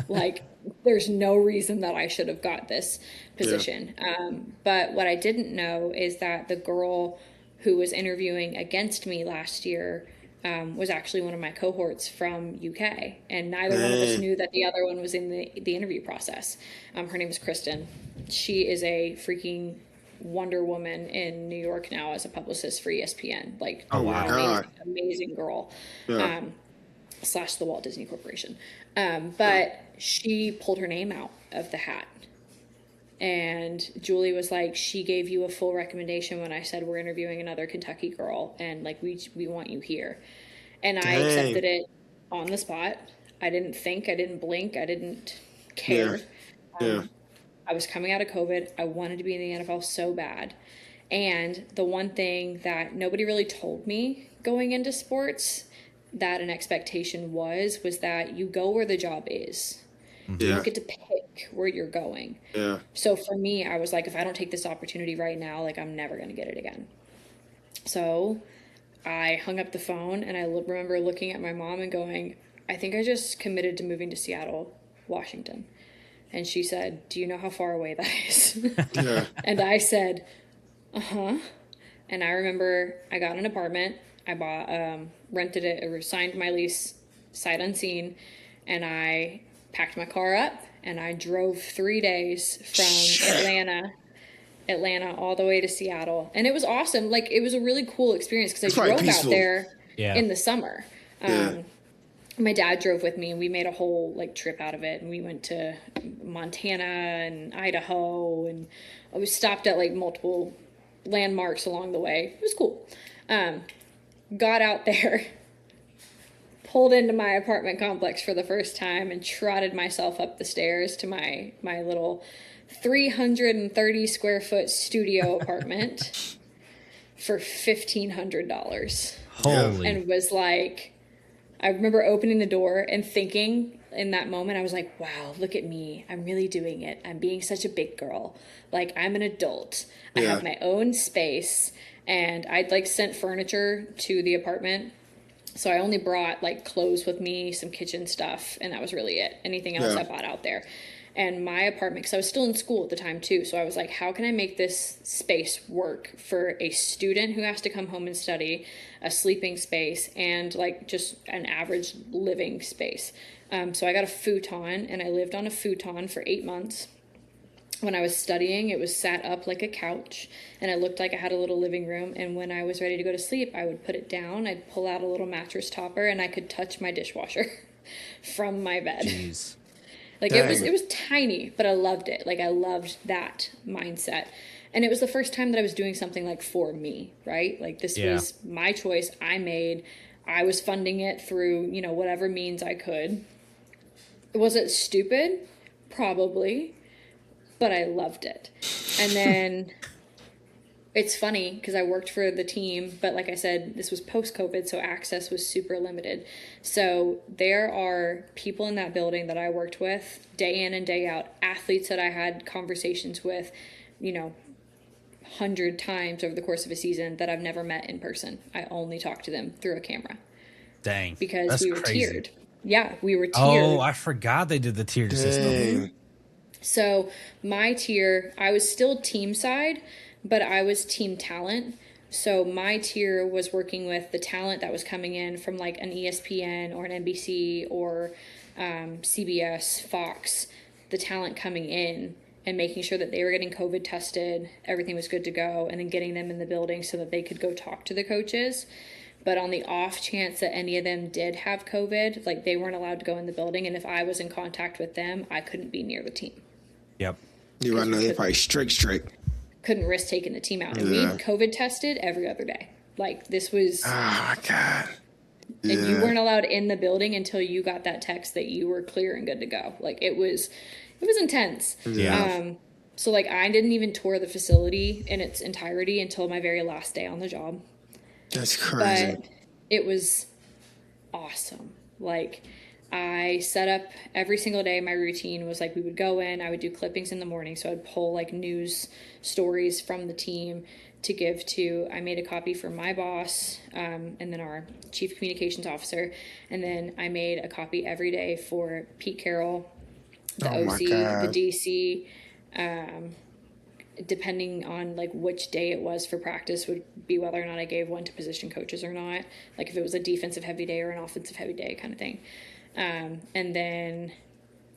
Like, there's no reason that I should have got this position. But what I didn't know is that the girl who was interviewing against me last year was actually one of my cohorts from UK. And neither one of us knew that the other one was in the interview process. Her name is Kristen. She is a freaking Wonder Woman in New York now as a publicist for ESPN. Like, oh wow, amazing girl. Slash the Walt Disney Corporation. But she pulled her name out of the hat. And Julie was like, she gave you a full recommendation when I said we're interviewing another Kentucky girl and like we want you here. And I accepted it on the spot. I didn't think, I didn't blink, I didn't care. I was coming out of COVID. I wanted to be in the NFL so bad. And the one thing that nobody really told me going into sports that an expectation was that you go where the job is. You don't get to pick where you're going. So for me, I was like, if I don't take this opportunity right now, like, I'm never going to get it again. So I hung up the phone, and I remember looking at my mom and going, I think I just committed to moving to Seattle, Washington. And she said, do you know how far away that is? And I said, uh-huh. And I remember I got an apartment. I bought, rented it, or signed my lease sight unseen, and I packed my car up, and I drove 3 days from Atlanta all the way to Seattle. And it was awesome. Like, it was a really cool experience because I drove out there in the summer. My dad drove with me, and we made a whole like trip out of it. And we went to Montana and Idaho, and we stopped at like multiple landmarks along the way. It was cool. Got out there, pulled into my apartment complex for the first time, and trotted myself up the stairs to my little 330 square foot studio apartment for $1,500. Holy. And was like, I remember opening the door and thinking in that moment, I was like, wow, look at me. I'm really doing it. I'm being such a big girl. Like, I'm an adult. I have my own space. And I'd like sent furniture to the apartment. So I only brought like clothes with me, some kitchen stuff, and that was really it. Anything else I bought out there. And my apartment, because I was still in school at the time too. So I was like, how can I make this space work for a student who has to come home and study, a sleeping space, and like just an average living space. So I got a futon, and I lived on a futon for 8 months. When I was studying, it was sat up like a couch, and it looked like I had a little living room. And when I was ready to go to sleep, I would put it down, I'd pull out a little mattress topper, and I could touch my dishwasher from my bed. Jeez. Like, Dang. it was tiny, but I loved it. Like, I loved that mindset. And it was the first time that I was doing something like for me, right? Like, this was my choice I made. I was funding it through, you know, whatever means I could. Was it stupid? Probably. but I loved it. And then it's funny because I worked for the team, but like I said, this was post-COVID, so access was super limited. So there are people in that building that I worked with day in and day out, athletes that I had conversations with, 100 times over the course of a season that I've never met in person. I only talked to them through a camera. Dang. Because we were crazy. tiered. Yeah, we were tiered. Oh, I forgot they did the tiered system. So my tier, I was still team side, but I was team talent. So my tier was working with the talent that was coming in from like an ESPN or an NBC or CBS, Fox, the talent coming in and making sure that they were getting COVID tested, everything was good to go, and then getting them in the building so that they could go talk to the coaches. But on the off chance that any of them did have COVID, like they weren't allowed to go in the building. And if I was in contact with them, I couldn't be near the team. Yep. You're right now, they're probably strict. Couldn't risk taking the team out. And we COVID tested every other day. Like this was. Oh my God. Yeah. And you weren't allowed in the building until you got that text that you were clear and good to go. Like it was intense. Yeah. So like I didn't even tour the facility in its entirety until my very last day on the job. That's crazy. But it was awesome. Like I set up every single day. My routine was like we would go in, I would do clippings in the morning. So I'd pull like news stories from the team to give to, I made a copy for my boss and then our chief communications officer. And then I made a copy every day for Pete Carroll, the OC, the DC, depending on like which day it was for practice would be whether or not I gave one to position coaches or not. Like if it was a defensive heavy day or an offensive heavy day kind of thing. And then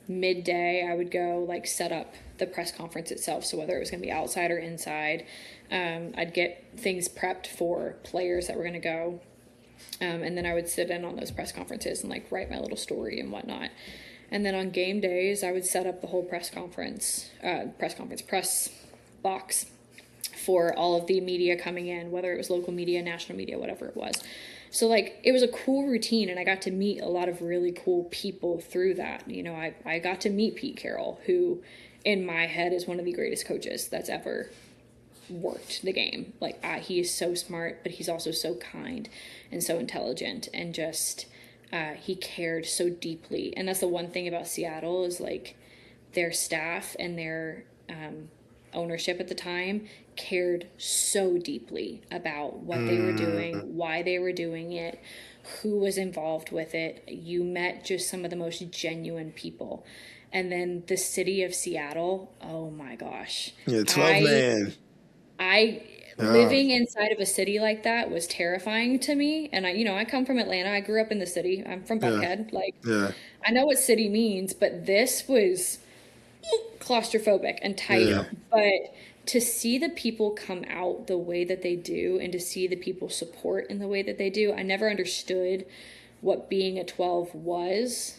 midday I would go like set up the press conference itself. So whether it was going to be outside or inside, I'd get things prepped for players that were going to go. And then I would sit in on those press conferences and like write my little story and whatnot. And then on game days, I would set up the whole press box for all of the media coming in, whether it was local media, national media, whatever it was. So like it was a cool routine, and I got to meet a lot of really cool people through that. I got to meet Pete Carroll, who in my head is one of the greatest coaches that's ever worked the game. Like he is so smart, but he's also so kind and so intelligent, and just he cared so deeply. And that's the one thing about Seattle is like their staff and their ownership at the time cared so deeply about what they were doing, why they were doing it, who was involved with it. You met just some of the most genuine people. And then the city of Seattle, oh my gosh. Yeah, 12 man. Living inside of a city like that was terrifying to me. And I come from Atlanta. I grew up in the city. I'm from Buckhead. I know what city means, but this was claustrophobic and tight. Yeah. But to see the people come out the way that they do, and to see the people support in the way that they do, I never understood what being a 12 was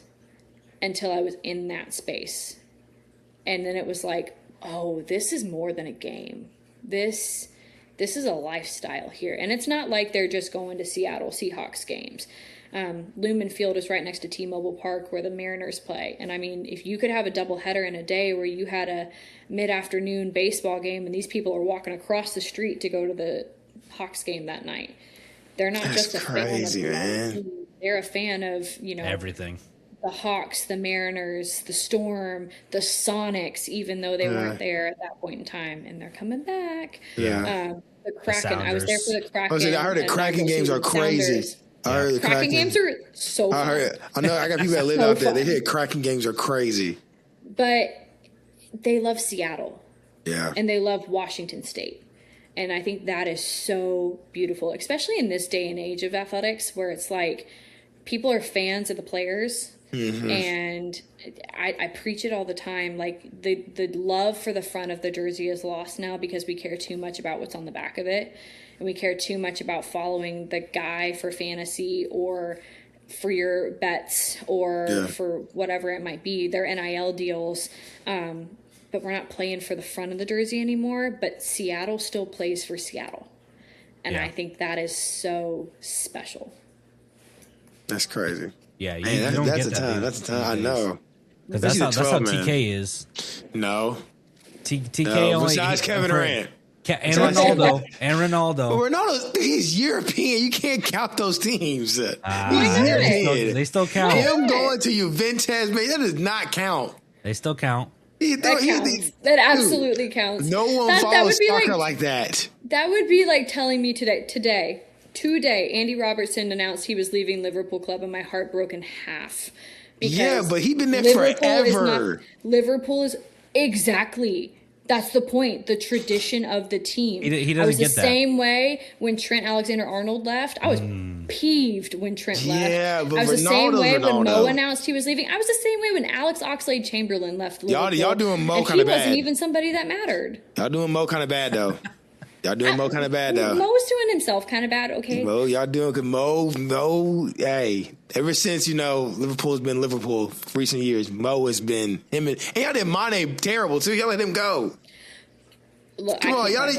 until I was in that space. And then it was like, oh, this is more than a game. This is a lifestyle here. And it's not like they're just going to Seattle Seahawks games. Lumen Field is right next to T-Mobile Park where the Mariners play. And I mean, if you could have a doubleheader in a day where you had a mid-afternoon baseball game and these people are walking across the street to go to the Hawks game that night, they're not just a crazy, fan of man. They're a fan of, everything. The Hawks, the Mariners, the Storm, the Sonics, even though they weren't there at that point in time, and they're coming back. Yeah. The Kraken. I was there for the Kraken. I heard the Kraken games are crazy. I heard the Kraken games are so fun. I know I got people that live out there. They hear Kraken games are crazy. But they love Seattle. Yeah. And they love Washington State. And I think that is so beautiful, especially in this day and age of athletics where it's like people are fans of the players. Mm-hmm. And I preach it all the time. Like the love for the front of the jersey is lost now because we care too much about what's on the back of it. And we care too much about following the guy for fantasy or for your bets or for whatever it might be, their NIL deals. But we're not playing for the front of the jersey anymore. But Seattle still plays for Seattle. And I think that is so special. That's crazy. Yeah, man, that's a time. That's a time. I know. That's how TK is. No. TK only besides Kevin Durant. And Ronaldo. But Ronaldo, he's European. You can't count those teams. He's European. They still count. Him going to Juventus, man, that does not count. They still count. That absolutely counts. No one follows soccer like that. That would be like telling me today, Andy Robertson announced he was leaving Liverpool club, and my heart broke in half. Yeah, but he's been there forever. Liverpool is exactly. That's the point. The tradition of the team. He doesn't get that. I was the same way when Trent Alexander-Arnold left. I was peeved when Trent left. Yeah, but I was the same way Ronaldo. when Mo announced he was leaving. I was the same way when Alex Oxlade-Chamberlain left Liverpool. Y'all doing Mo kind of bad. He wasn't even somebody that mattered. Y'all doing Mo kind of bad, though. Mo was doing himself kind of bad, okay? Mo, y'all doing good. Mo, hey, ever since, Liverpool's been Liverpool for recent years, Mo has been him. And y'all did Mane terrible, too. Y'all let him go. Look, Come on, I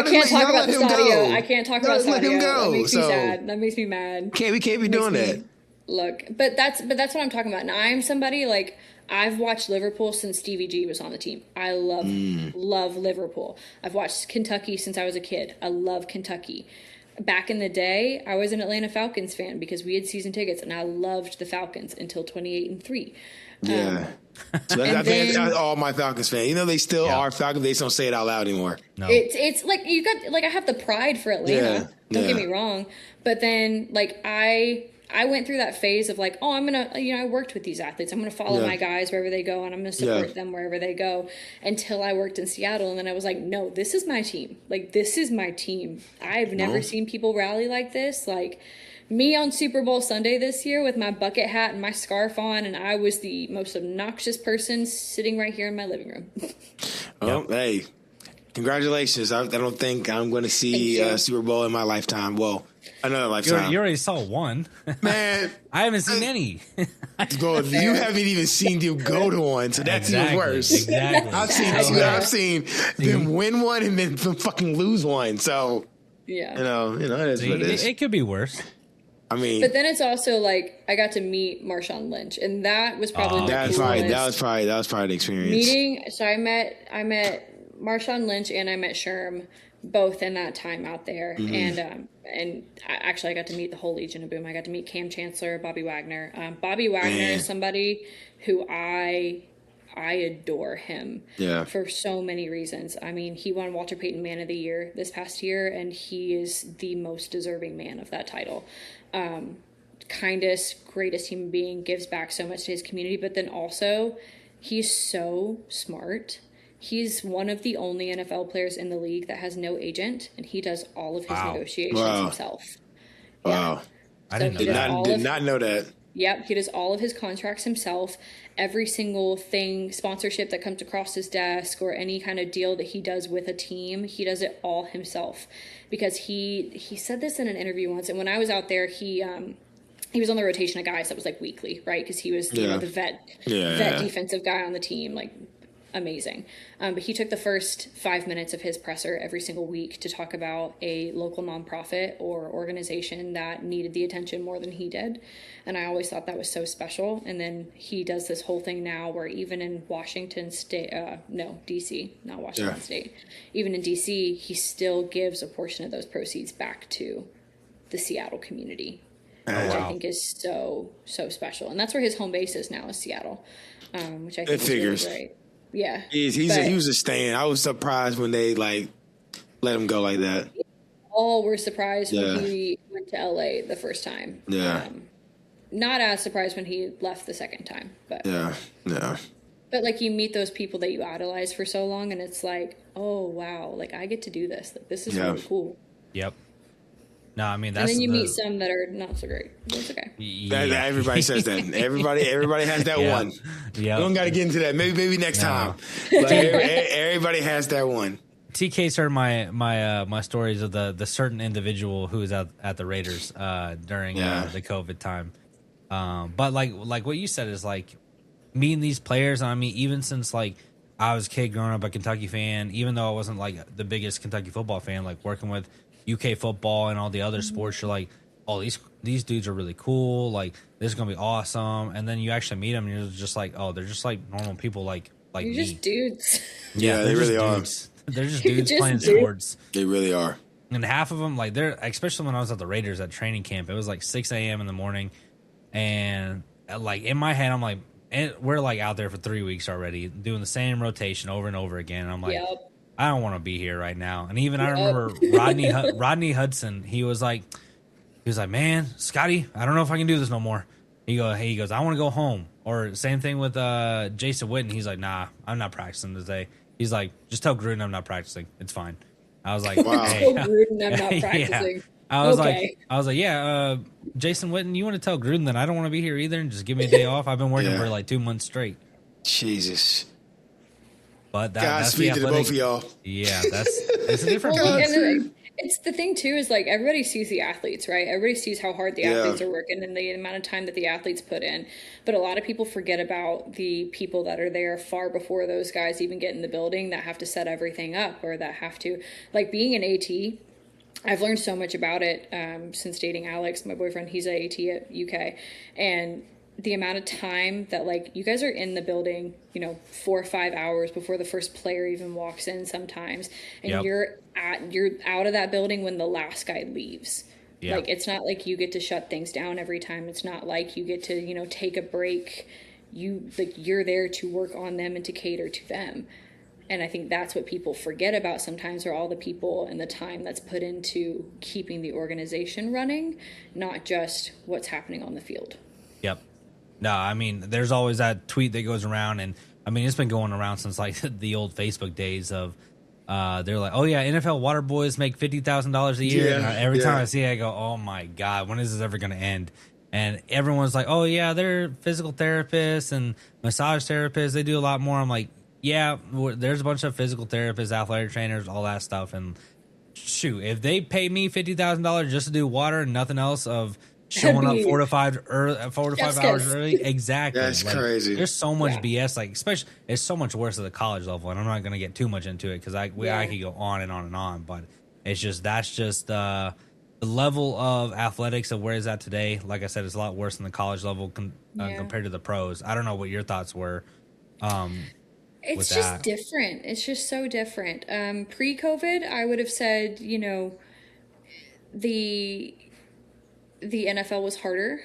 can't talk about the Stadio. I can't talk about Stadio. That makes me sad. That makes me mad. We can't be doing that. Look, but that's what I'm talking about. And I'm somebody like I've watched Liverpool since Stevie G was on the team. I love Liverpool. I've watched Kentucky since I was a kid. I love Kentucky. Back in the day, I was an Atlanta Falcons fan because we had season tickets, and I loved the Falcons until 28-3. Yeah. So I think that's all my Falcons fans. They still are Falcons. They just don't say it out loud anymore. No. It's like you got I have the pride for Atlanta. Don't get me wrong, but then I went through that phase of like, oh, I'm gonna I worked with these athletes. I'm gonna follow my guys wherever they go, and I'm gonna support them wherever they go. Until I worked in Seattle, and then I was like, no, this is my team. Like this is my team. I've never seen people rally like this. Like. Me on Super Bowl Sunday this year with my bucket hat and my scarf on, and I was the most obnoxious person sitting right here in my living room. Hey, congratulations. I don't think I'm going to see Super Bowl in my lifetime. Well, another lifetime. You already saw one. Man. I haven't seen any. You haven't even seen them go to one, so that's even worse. Exactly. I've seen them win one and then them fucking lose one. So, yeah. It is what it is. It could be worse. I mean, but then it's also like I got to meet Marshawn Lynch, and that was probably that was probably the experience. So I met Marshawn Lynch and I met Sherm both in that time out there, and I got to meet the whole Legion of Boom. I got to meet Cam Chancellor, Bobby Wagner. Bobby Wagner is somebody who I adore him for so many reasons. I mean, he won Walter Payton Man of the Year this past year, and he is the most deserving man of that title. Kindest, greatest human being, gives back so much to his community, but then also he's so smart. He's one of the only NFL players in the league that has no agent, and he does all of his negotiations himself. Wow. I did not know that. Yep, he does all of his contracts himself. Every single thing, sponsorship that comes across his desk or any kind of deal that he does with a team, he does it all himself. Because he said this in an interview once, and when I was out there, he was on the rotation of guys that was like weekly, right? Because he was the vet defensive guy on the team, like amazing. But he took the first 5 minutes of his presser every single week to talk about a local nonprofit or organization that needed the attention more than he did. And I always thought that was so special. And then he does this whole thing now where even in Washington State, DC, not Washington State, even in DC, he still gives a portion of those proceeds back to the Seattle community, which I think is so, so special. And that's where his home base is now, is Seattle, which I think is really great. Yeah. He was a stand. I was surprised when they let him go like that. All were surprised when he went to LA the first time. Yeah. Not as surprised when he left the second time, but yeah. But like you meet those people that you idolize for so long, and it's like, oh wow, like I get to do this. Like this is really cool. Yep. No, I mean that's. And then you meet some that are not so great. It's okay. Everybody says that. Everybody has that one. Yeah. We don't got to get into that. Maybe next time. But everybody has that one. TK's heard my stories of the certain individual who was at the Raiders during the COVID time. But like what you said is like meeting these players. I mean, even since like I was a kid growing up a Kentucky fan, even though I wasn't like the biggest Kentucky football fan, like working with UK football and all the other sports, you're like, oh, these dudes are really cool. Like this is gonna be awesome. And then you actually meet them, and you're just like, oh, they're just like normal people, like like You're me. just dudes. Yeah, they really are. They're just You're dudes just playing dudes. sports. They really are. And half of them, like, they're, especially when I was at the Raiders at training camp, it was like 6 a.m. in the morning. And, like, in my head, I'm like, we're, like, out there for 3 weeks already, doing the same rotation over and over again. And I'm like, Yep. I don't want to be here right now. And even I Yep. remember Rodney Hudson, he was like, man, Scotty, I don't know if I can do this no more. He goes, I want to go home. Or same thing with Jason Witten. He's like, nah, I'm not practicing today. He's like, just tell Gruden I'm not practicing. It's fine. I was like, wow. hey. Tell Gruden I'm not practicing. Yeah. I was like, yeah, Jason Witten, you want to tell Gruden that I don't want to be here either and just give me a day off? I've been working for like 2 months straight. Jesus. But that's speak to both of y'all. Yeah, it's a different it's the thing too is like everybody sees the athletes, right? Everybody sees how hard the athletes are working and the amount of time that the athletes put in. But a lot of people forget about the people that are there far before those guys even get in the building that have to set everything up or that have to, like being an AT. I've learned so much about it since dating Alex, my boyfriend. He's an AT at UK, and the amount of time that like you guys are in the building, 4 or 5 hours before the first player even walks in sometimes, and you're out of that building when the last guy leaves. Yep. Like it's not like you get to shut things down every time. It's not like you get to take a break. You're there to work on them and to cater to them. And I think that's what people forget about sometimes are all the people and the time that's put into keeping the organization running, not just what's happening on the field. Yep. No, I mean, there's always that tweet that goes around, and I mean, it's been going around since like the old Facebook days of they're like, oh yeah, NFL water boys make $50,000 a year. And every time I see it, I go, oh my God, when is this ever going to end? And everyone's like, oh yeah, they're physical therapists and massage therapists. They do a lot more. I'm like, yeah, there's a bunch of physical therapists, athletic trainers, all that stuff. And shoot, if they pay me $50,000 just to do water and nothing else of showing up 4 to 5 hours early, exactly. That's crazy. There's so much BS, like especially it's so much worse at the college level, and I'm not going to get too much into it because I could go on and on and on. But it's just the level of athletics of where is that today. Like I said, it's a lot worse than the college level compared to the pros. I don't know what your thoughts were. It's just different. It's just so different. Pre-COVID, I would have said, the NFL was harder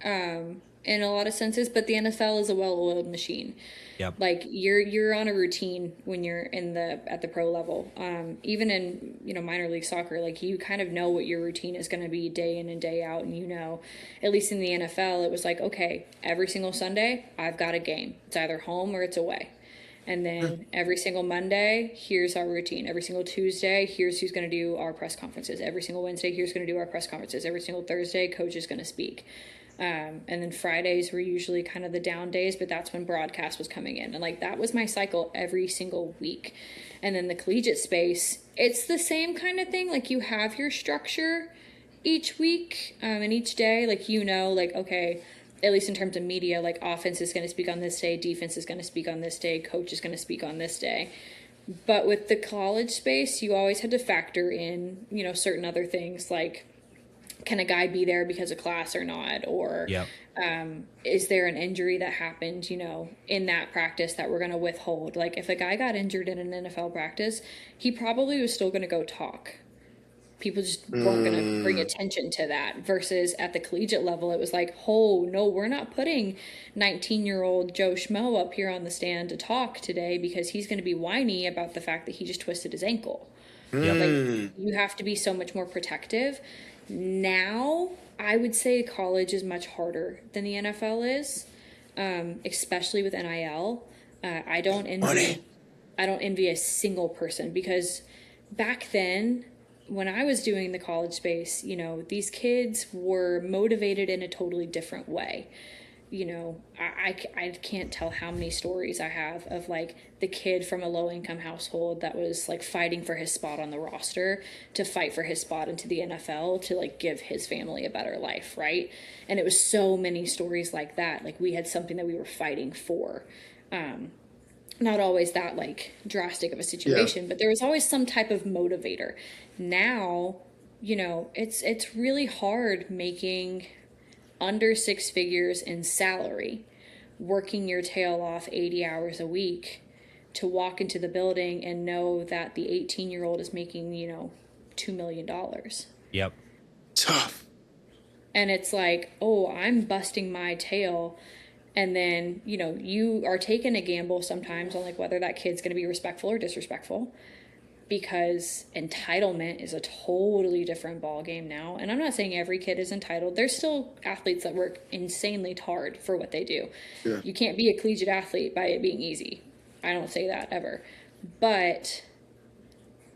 in a lot of senses, but the NFL is a well-oiled machine. Yep. Like you're on a routine when you're at the pro level. Even in minor league soccer, like you kind of know what your routine is going to be day in and day out, and at least in the NFL, it was like, okay, every single Sunday I've got a game. It's either home or it's away. And then every single Monday, here's our routine. Every single Tuesday, here's who's going to do our press conferences. Every single Wednesday, here's going to do our press conferences. Every single Thursday, coach is going to speak. And then Fridays were usually kind of the down days, but that's when broadcast was coming in. And like that was my cycle every single week. And then the collegiate space, it's the same kind of thing. Like you have your structure each week and each day. Like okay, at least in terms of media, like offense is going to speak on this day, defense is going to speak on this day, coach is going to speak on this day. But with the college space, you always had to factor in, certain other things like, can a guy be there because of class or not? Or is there an injury that happened, in that practice that we're going to withhold? Like if a guy got injured in an NFL practice, he probably was still going to go talk. People just weren't going to bring attention to that versus at the collegiate level, it was like, oh, no, we're not putting 19-year-old Joe Schmo up here on the stand to talk today because he's going to be whiny about the fact that he just twisted his ankle. Like, you have to be so much more protective. Now, I would say college is much harder than the NFL is, especially with NIL. I don't envy a single person because back then, when I was doing the college space, these kids were motivated in a totally different way. I can't tell how many stories I have of like the kid from a low income household that was like fighting for his spot on the roster to fight for his spot into the NFL to like give his family a better life. Right. And it was so many stories like that. Like we had something that we were fighting for. Not always that like drastic of a situation, but there was always some type of motivator. Now, it's really hard making under 6 figures in salary working your tail off 80 hours a week to walk into the building and know that the 18-year-old is making, $2 million. Yep. Tough. And it's like, oh, I'm busting my tail. And then, you are taking a gamble sometimes on like whether that kid's going to be respectful or disrespectful, because entitlement is a totally different ball game now. And I'm not saying every kid is entitled. There's still athletes that work insanely hard for what they do. Yeah. You can't be a collegiate athlete by it being easy. I don't say that ever. But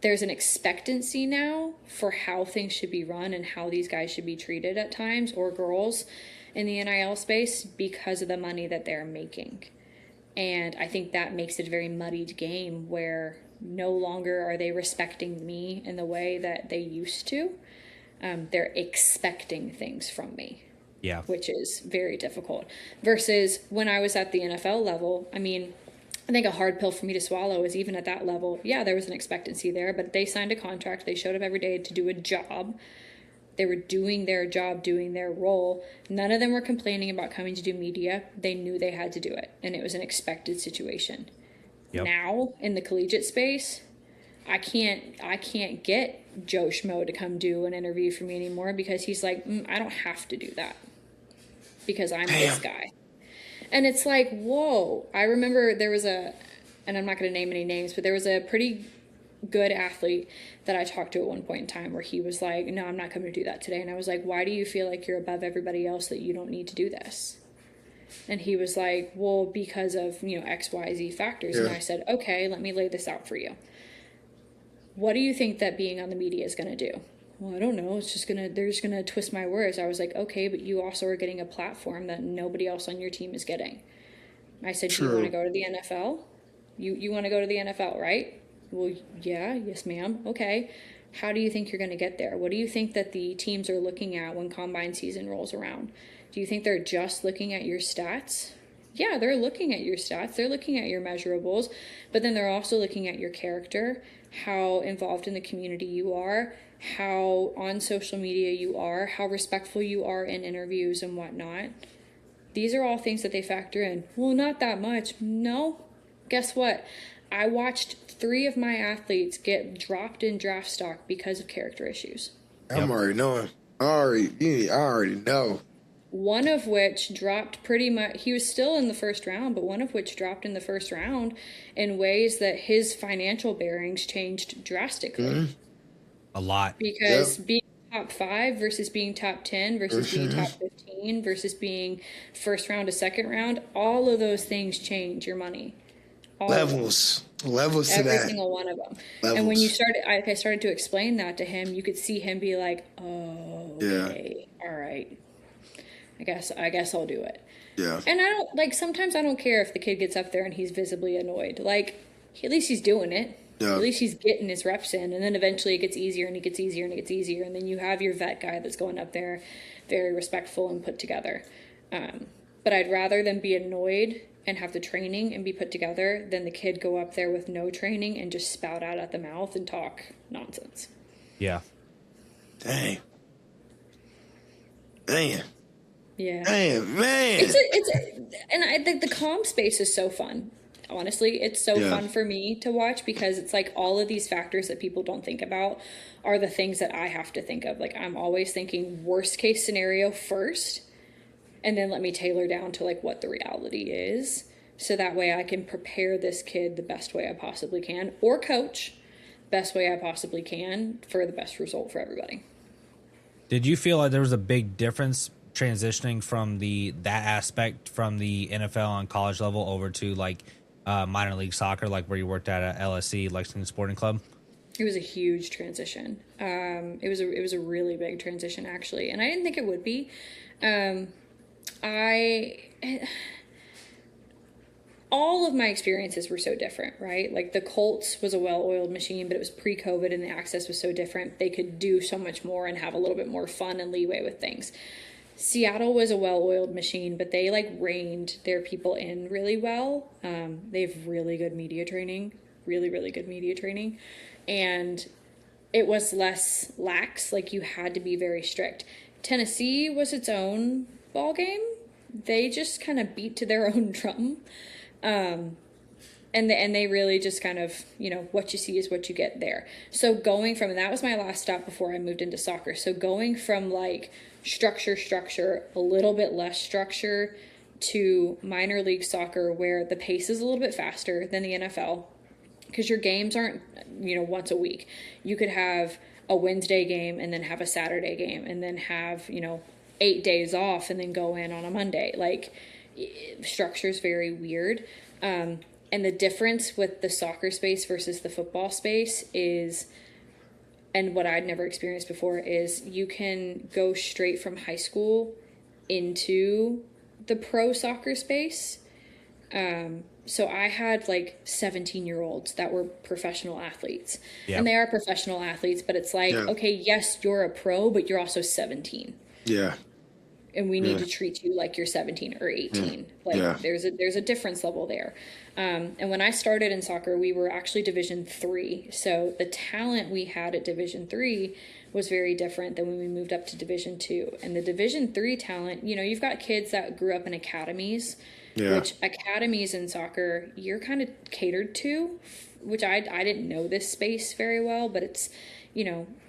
there's an expectancy now for how things should be run and how these guys should be treated at times, or girls in the NIL space, because of the money that they're making. And I think that makes it a very muddied game where no longer are they respecting me in the way that they used to. They're expecting things from me. Yeah. Which is very difficult. Versus when I was at the NFL level, I think a hard pill for me to swallow is even at that level, yeah, there was an expectancy there, but they signed a contract. They showed up every day to do a job. They were doing their job, doing their role. None of them were complaining about coming to do media. They knew they had to do it, and it was an expected situation. Yep. Now, in the collegiate space, I can't get Joe Schmo to come do an interview for me anymore because he's like, I don't have to do that because I'm this guy. And it's like, whoa. I remember there was and I'm not going to name any names, but there was a pretty good athlete that I talked to at one point in time where he was like, no, I'm not coming to do that today. And I was like, why do you feel like you're above everybody else that you don't need to do this? And he was like, well, because of, X, Y, Z factors. Yeah. And I said, okay, let me lay this out for you. What do you think that being on the media is going to do? Well, I don't know. They're just going to twist my words. I was like, okay, but you also are getting a platform that nobody else on your team is getting. I said, do you want to go to the NFL? You want to go to the NFL, right? Well, yeah, yes, ma'am. Okay. How do you think you're going to get there? What do you think that the teams are looking at when combine season rolls around? Do you think they're just looking at your stats? Yeah, they're looking at your stats. They're looking at your measurables, but then they're also looking at your character, how involved in the community you are, how on social media you are, how respectful you are in interviews and whatnot. These are all things that they factor in. Well, not that much. No. Guess what? I watched 3 of my athletes get dropped in draft stock because of character issues. I'm already knowing. I already know. One of which dropped pretty much, he was still in the first round, but one of which dropped in the first round in ways that his financial bearings changed drastically. Mm-hmm. A lot. Because being top 5 versus being top 10 versus being top 15 versus being first round to second round, all of those things change your money. Levels to that. Every single one of them. Levels. And when I started to explain that to him, you could see him be like, oh, okay, all right. I guess I'll do it. Yeah. And sometimes I don't care if the kid gets up there and he's visibly annoyed. Like, at least he's doing it. Yeah. At least he's getting his reps in. And then eventually it gets easier and it gets easier and it gets easier. And then you have your vet guy that's going up there very respectful and put together. But I'd rather than be annoyed and have the training and be put together than the kid go up there with no training and just spout out at the mouth and talk nonsense. Yeah. Dang. Yeah. Damn, man. And I think the comm space is so fun. Honestly, it's so fun for me to watch because it's like all of these factors that people don't think about are the things that I have to think of. Like, I'm always thinking worst case scenario first, and then let me tailor down to like what the reality is. So that way I can prepare this kid the best way I possibly can, or coach best way I possibly can for the best result for everybody. Did you feel like there was a big difference transitioning from that aspect from the NFL and college level over to like minor league soccer, like where you worked at LSC, Lexington Sporting Club? It was a huge transition. It was a really big transition, actually, and I didn't think it would be. All of my experiences were so different, right? Like the Colts was a well-oiled machine, but it was pre-COVID and the access was so different. They could do so much more and have a little bit more fun and leeway with things. Seattle was a well-oiled machine, but they like reined their people in really well. They have really good media training, really, really good media training. And it was less lax, like you had to be very strict. Tennessee was its own ball game. they just kind of beat to their own drum. And they really just kind of, what you see is what you get there. So going from, and that was my last stop before I moved into soccer. So going from like structure, a little bit less structure, to minor league soccer where the pace is a little bit faster than the NFL, because your games aren't, once a week. You could have a Wednesday game and then have a Saturday game and then have, 8 days off and then go in on a Monday. Like, structure is very weird. And the difference with the soccer space versus the football space is, and what I'd never experienced before, is you can go straight from high school into the pro soccer space. So I had like 17-year-olds that were professional athletes. Yep. And they are professional athletes, but it's like, okay, yes, you're a pro, but you're also 17. Yeah. And we need to treat you like you're 17 or 18. There's a difference level there. And when I started in soccer, we were actually Division 3. So the talent we had at Division 3 was very different than when we moved up to Division 2. And the Division 3 talent, you've got kids that grew up in academies, which academies in soccer, you're kind of catered to, which I didn't know this space very well, but it's,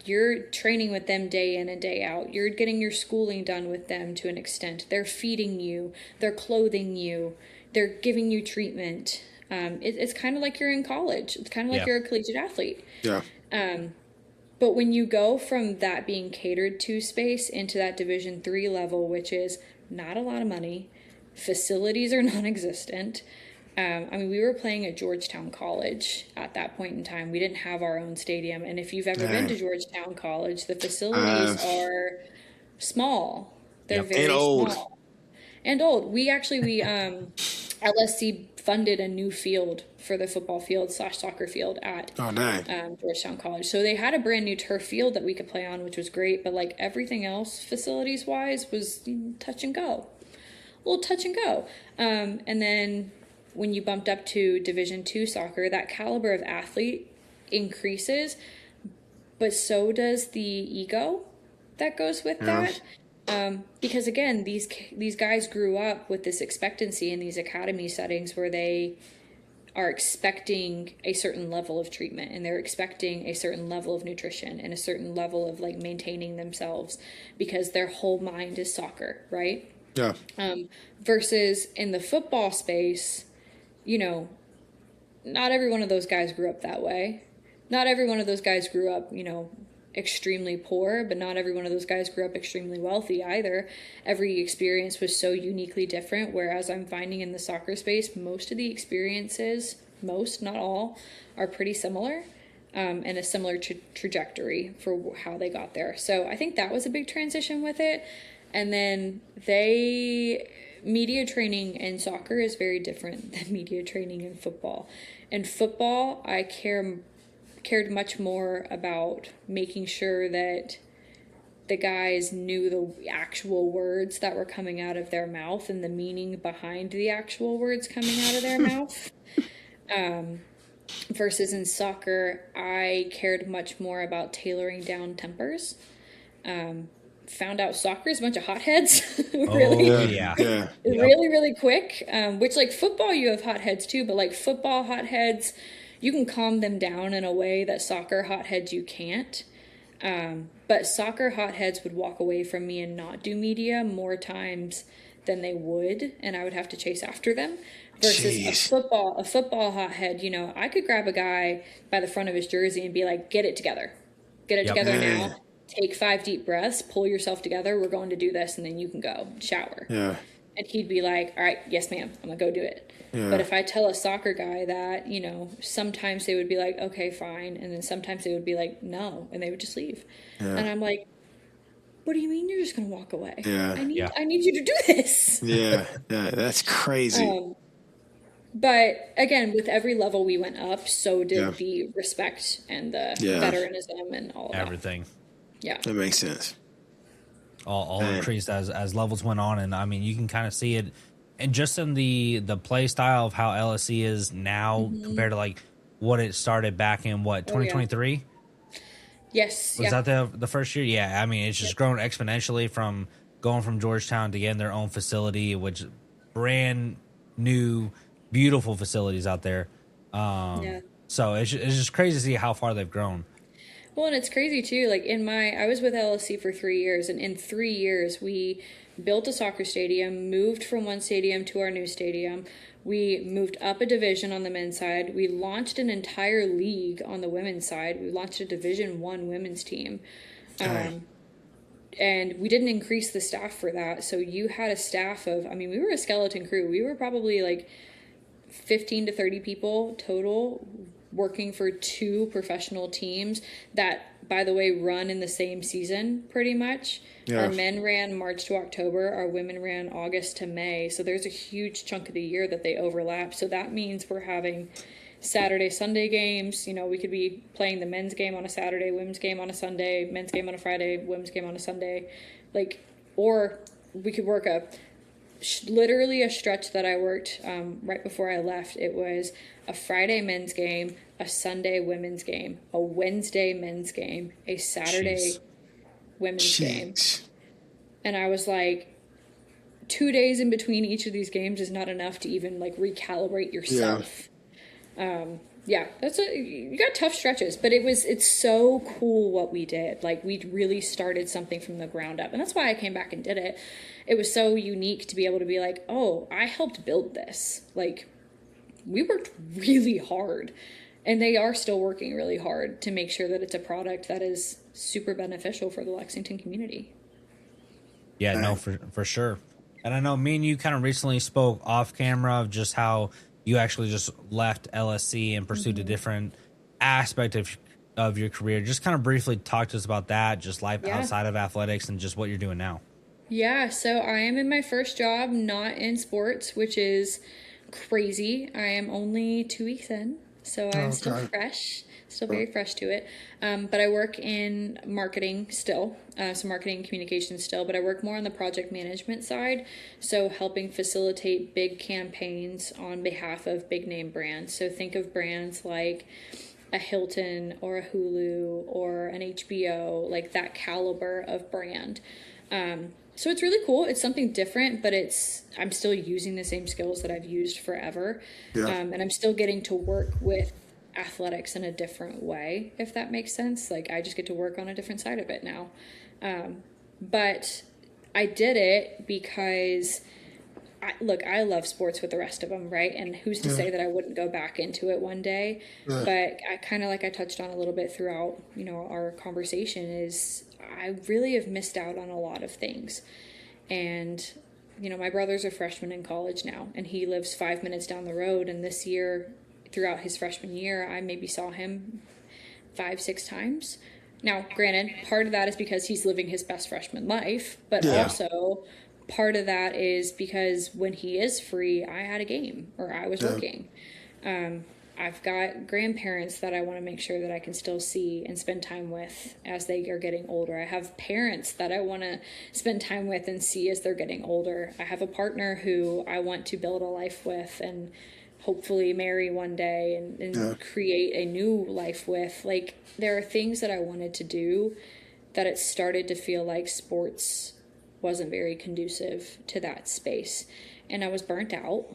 you're training with them day in and day out. You're getting your schooling done with them to an extent. They're feeding you. They're clothing you. They're giving you treatment. It's kind of like you're in college. It's kind of like you're a collegiate athlete. Yeah. But when you go from that being catered to space into that Division 3 level, which is not a lot of money, facilities are non-existent. We were playing at Georgetown College at that point in time. We didn't have our own stadium. And if you've ever been to Georgetown College, the facilities are small. They're very small. And old. We LSC funded a new field for the football field / soccer field at Georgetown College. So they had a brand new turf field that we could play on, which was great. But like everything else, facilities wise, was touch and go. A little touch and go. And then when you bumped up to Division 2 soccer, that caliber of athlete increases, but so does the ego that goes with that. Because again, these guys grew up with this expectancy in these academy settings where they are expecting a certain level of treatment, and they're expecting a certain level of nutrition and a certain level of like maintaining themselves, because their whole mind is soccer, right? Yeah. Versus in the football space, not every one of those guys grew up that way. Not every one of those guys grew up, extremely poor, but not every one of those guys grew up extremely wealthy either. Every experience was so uniquely different, whereas I'm finding in the soccer space, most of the experiences, not all, are pretty similar, and a similar trajectory for how they got there. So I think that was a big transition with it. And then media training in soccer is very different than media training in football. In football, I cared much more about making sure that the guys knew the actual words that were coming out of their mouth and the meaning behind the actual words coming out of their mouth. Versus in soccer, I cared much more about tailoring down tempers. Found out soccer is a bunch of hotheads. Really quick. Which, like, football, you have hotheads too, but like football hotheads, you can calm them down in a way that soccer hotheads you can't. But soccer hotheads would walk away from me and not do media more times than they would, and I would have to chase after them. Versus a football hothead, I could grab a guy by the front of his jersey and be like, get it together now. Take 5 deep breaths, pull yourself together. We're going to do this, and then you can go shower. Yeah. And he'd be like, all right, yes, ma'am, I'm going to go do it. Yeah. But if I tell a soccer guy that, sometimes they would be like, okay, fine. And then sometimes they would be like, no, and they would just leave. Yeah. And I'm like, what do you mean you're just going to walk away? Yeah. I need you to do this. Yeah, that's crazy. But again, with every level we went up, so did the respect and the veteranism and all of that. Everything. Yeah. That makes sense. All increased as levels went on, and you can kind of see it, and just in the play style of how LSC is now compared to like what it started back in 2023. Yes. Was that the first year? Yeah, it's just grown exponentially from going from Georgetown to getting their own facility, which brand new, beautiful facilities out there. Yeah. So it's just crazy to see how far they've grown. Well, and it's crazy too. Like I was with LSC for 3 years, and in 3 years, we built a soccer stadium, moved from one stadium to our new stadium. We moved up a division on the men's side. We launched an entire league on the women's side. We launched a Division I women's team. And we didn't increase the staff for that. So you had a staff of, I mean, we were a skeleton crew. We were probably like 15 to 30 people total working for 2 professional teams that, by the way, run in the same season pretty much. Yeah. Our men ran March to October. Our women ran August to May. So there's a huge chunk of the year that they overlap. So that means we're having Saturday, Sunday games. You know, we could be playing the men's game on a Saturday, women's game on a Sunday, men's game on a Friday, women's game on a Sunday. Like, or we could work literally a stretch that I worked right before I left. It was a Friday men's game, a Sunday women's game, a Wednesday men's game, a Saturday women's game. And I was like, 2 days in between each of these games is not enough to even like recalibrate yourself. You got tough stretches, but it's so cool what we did. Like, we really started something from the ground up, and that's why I came back and did it. It was so unique to be able to be like, oh, I helped build this. Like, we worked really hard, and they are still working really hard to make sure that it's a product that is super beneficial for the Lexington community. Yeah, no, for sure. And I know me and you kind of recently spoke off camera of just how you actually just left LSC and pursued a different aspect of your career. Just kind of briefly talk to us about that, just life outside of athletics and just what you're doing now. Yeah, so I am in my first job, not in sports, which is crazy. I am only 2 weeks in, so I'm still fresh, very fresh to it. But I work in marketing still, so marketing and communications still, but I work more on the project management side, so helping facilitate big campaigns on behalf of big name brands. So think of brands like a Hilton or a Hulu or an HBO, like that caliber of brand. So it's really cool. It's something different, but I'm still using the same skills that I've used forever. Yeah. And I'm still getting to work with athletics in a different way, if that makes sense. Like, I just get to work on a different side of it now. But I did it because I love sports with the rest of them, right? And who's to say that I wouldn't go back into it one day? Right. But I kind of, like I touched on a little bit throughout, our conversation, is I really have missed out on a lot of things. And, my brother's a freshman in college now, and he lives 5 minutes down the road. And this year, throughout his freshman year, I maybe saw him 5-6 times. Now, granted, part of that is because he's living his best freshman life, but also part of that is because when he is free, I had a game or I was working. I've got grandparents that I want to make sure that I can still see and spend time with as they are getting older. I have parents that I want to spend time with and see as they're getting older. I have a partner who I want to build a life with and hopefully marry one day and create a new life with. Like, there are things that I wanted to do that it started to feel like sports wasn't very conducive to that space. And I was burnt out.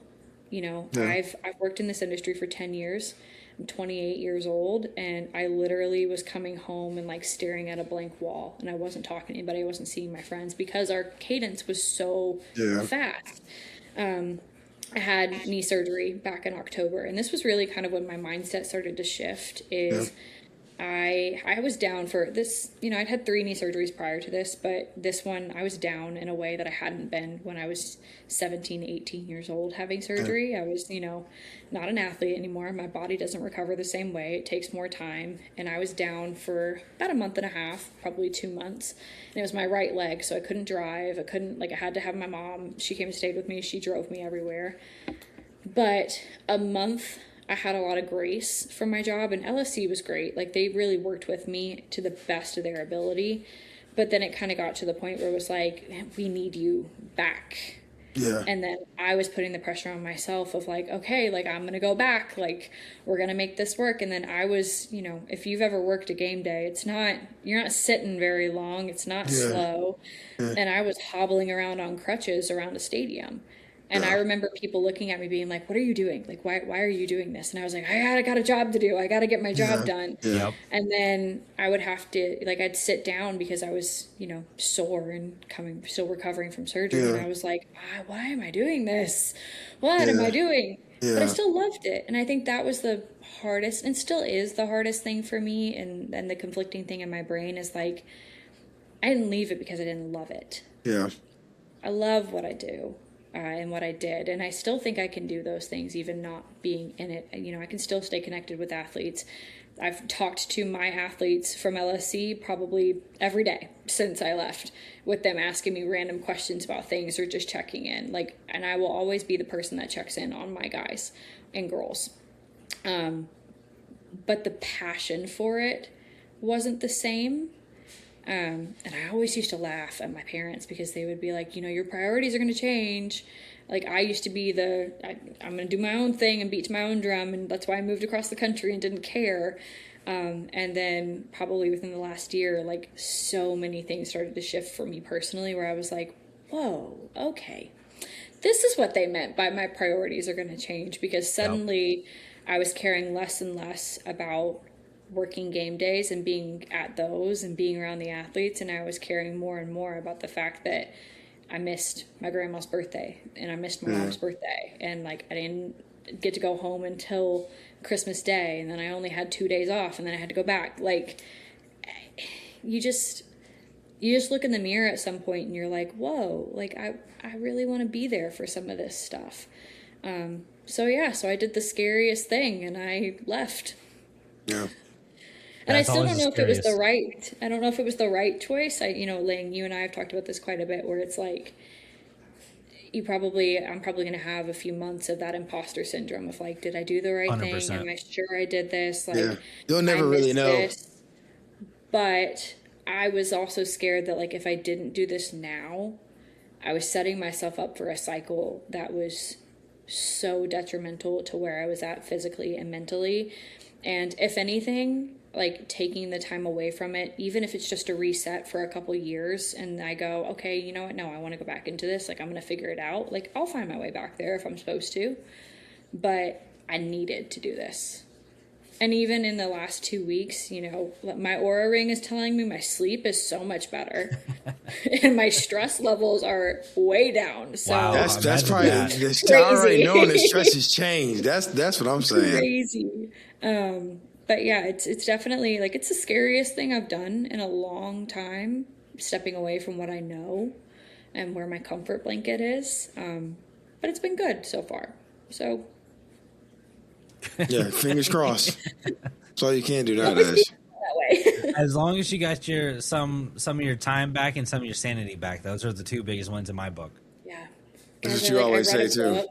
I've worked in this industry for 10 years. I'm 28 years old, and I literally was coming home and like staring at a blank wall, and I wasn't talking to anybody. I wasn't seeing my friends because our cadence was so fast. I had knee surgery back in October, and this was really kind of when my mindset started to shift. I was down for this, I'd had 3 knee surgeries prior to this, but this one I was down in a way that I hadn't been when I was 17, 18 years old having surgery. I was, not an athlete anymore. My body doesn't recover the same way. It takes more time. And I was down for about a month and a half, probably 2 months. And it was my right leg, so I couldn't drive. I had to have my mom. She came and stayed with me. She drove me everywhere. But a month, I had a lot of grace from my job, and LSC was great. Like, they really worked with me to the best of their ability. But then it kind of got to the point where it was like, we need you back. Yeah. And then I was putting the pressure on myself of like, okay, like I'm going to go back, like we're going to make this work. And then I was, you know, if you've ever worked a game day, you're not sitting very long. It's not slow. Yeah. And I was hobbling around on crutches around a stadium. And I remember people looking at me being like, what are you doing? Like, why are you doing this? And I was like, I got a job to do. I got to get my job done. Yeah. And then I would have to, like, I'd sit down because I was, you know, sore and still recovering from surgery. And I was like, why am I doing this? What am I doing? But I still loved it. And I think that was the hardest, and still is the hardest thing for me. And the conflicting thing in my brain is like, I didn't leave it because I didn't love it. Yeah. I love what I do. And what I did. And I still think I can do those things, even not being in it. You know, I can still stay connected with athletes. I've talked to my athletes from LSC probably every day since I left, with them asking me random questions about things or just checking in. Like, and I will always be the person that checks in on my guys and girls. But the passion for it wasn't the same. And I always used to laugh at my parents because they would be like, you know, your priorities are going to change. Like, I used to be I'm going to do my own thing and beat to my own drum. And that's why I moved across the country and didn't care. And then probably within the last year, like, so many things started to shift for me personally, where I was like, whoa, okay, this is what they meant by my priorities are going to change. Because suddenly I was caring less and less about working game days and being at those and being around the athletes, and I was caring more and more about the fact that I missed my grandma's birthday and I missed my mom's birthday, and like I didn't get to go home until Christmas Day, and then I only had 2 days off, and then I had to go back. Like, you just look in the mirror at some point and you're like, whoa, like I really want to be there for some of this stuff. So I did the scariest thing and I left. Yeah. And I still don't know if it was the right. I don't know if it was the right choice. Ling, you and I have talked about this quite a bit, where it's like, I'm probably going to have a few months of that imposter syndrome of like, did I do the right 100%. thing? Am I sure I did this? Like, you'll never really know. This. But I was also scared that like if I didn't do this now, I was setting myself up for a cycle that was so detrimental to where I was at physically and mentally. And if anything, like taking the time away from it, even if it's just a reset for a couple years, and I go, okay, you know what? No, I want to go back into this. Like, I'm going to figure it out. Like, I'll find my way back there if I'm supposed to. But I needed to do this. And even in the last 2 weeks, you know, my Aura ring is telling me my sleep is so much better. And my stress levels are way down. So wow, that's probably the I already know the stress has changed. That's what I'm saying. Crazy. But yeah, it's definitely like, it's the scariest thing I've done in a long time, stepping away from what I know and where my comfort blanket is. But it's been good so far. So yeah, fingers crossed. That's all you can do nowadays. As long as you got some of your time back and some of your sanity back, those are the two biggest wins in my book. Yeah, that's what you always say too.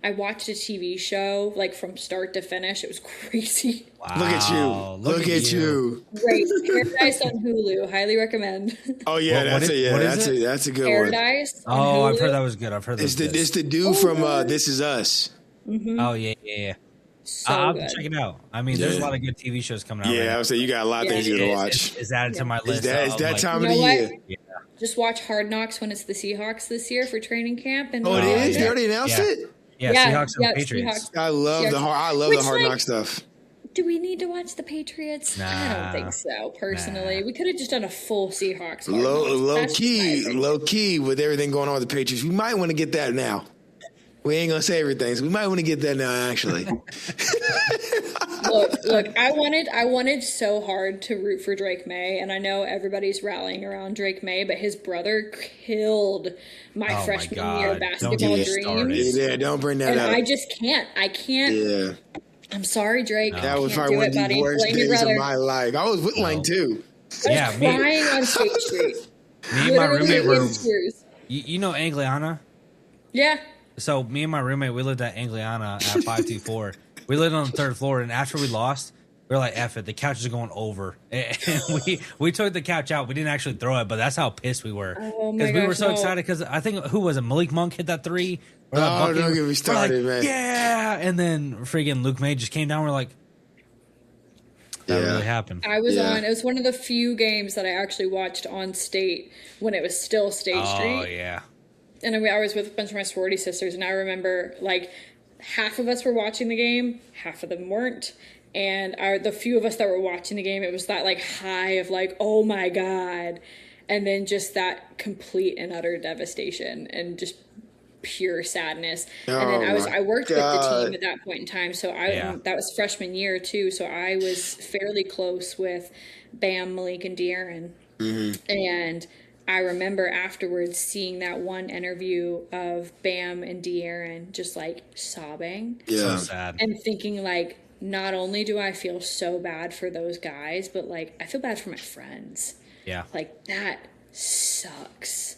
I watched a TV show like from start to finish. It was crazy. Wow. Look at you. Look at you. Great. Paradise on Hulu. Highly recommend. Oh yeah, that's a good Paradise one. Oh, I've heard that was good. I've heard that was good. It's the dude from This Is Us. Mm-hmm. Oh yeah. So I'll good. check it out. I mean, there's a lot of good TV shows coming out. Yeah, I would say you got a lot of things you to watch. It's added to my list. It's that time of the year. Yeah. Just watch Hard Knocks when it's the Seahawks this year for training camp. And it is? They already announced it? Yeah, Seahawks and Patriots. Seahawks. I love the Hard Knock stuff. Do we need to watch the Patriots? Nah. I don't think so, personally. We could have just done a full Seahawks. Low key with everything going on with the Patriots. We might want to get that now. We ain't gonna say everything, so we might want to get that now. Actually, look. I wanted so hard to root for Drake May, and I know everybody's rallying around Drake May, but his brother killed my freshman year basketball dreams. Yeah, don't bring that up. I just can't. I can't. Yeah. I'm sorry, Drake. That was probably one of the worst days of my life. I was with Lang too. I was crying on State Street. Me and my roommate were. You know Angliana? Yeah. So me and my roommate, we lived at Angliana at 524. We lived on the third floor, and after we lost, We were like, F it, the couch is going over. And we took the couch out. We didn't actually throw it, but that's how pissed we were. Oh my Because we were gosh, so no. excited because I think, who was it? Malik Monk hit that 3. Oh, don't get me started, man. Yeah. And then freaking Luke May just came down. We're like, that really happened. I was on, it was one of the few games that I actually watched on State when it was still State Street. Oh, yeah. And I was with a bunch of my sorority sisters, and I remember, like, half of us were watching the game, half of them weren't. And the few of us that were watching the game, it was that, like, high of, like, oh, my God. And then just that complete and utter devastation and just pure sadness. And then I worked with the team at that point in time. So that was freshman year, too. So I was fairly close with Bam, Malik, and De'Aaron. And I remember afterwards seeing that one interview of Bam and De'Aaron just like sobbing. So sad. And thinking like, not only do I feel so bad for those guys, but like I feel bad for my friends. Yeah. Like that sucks.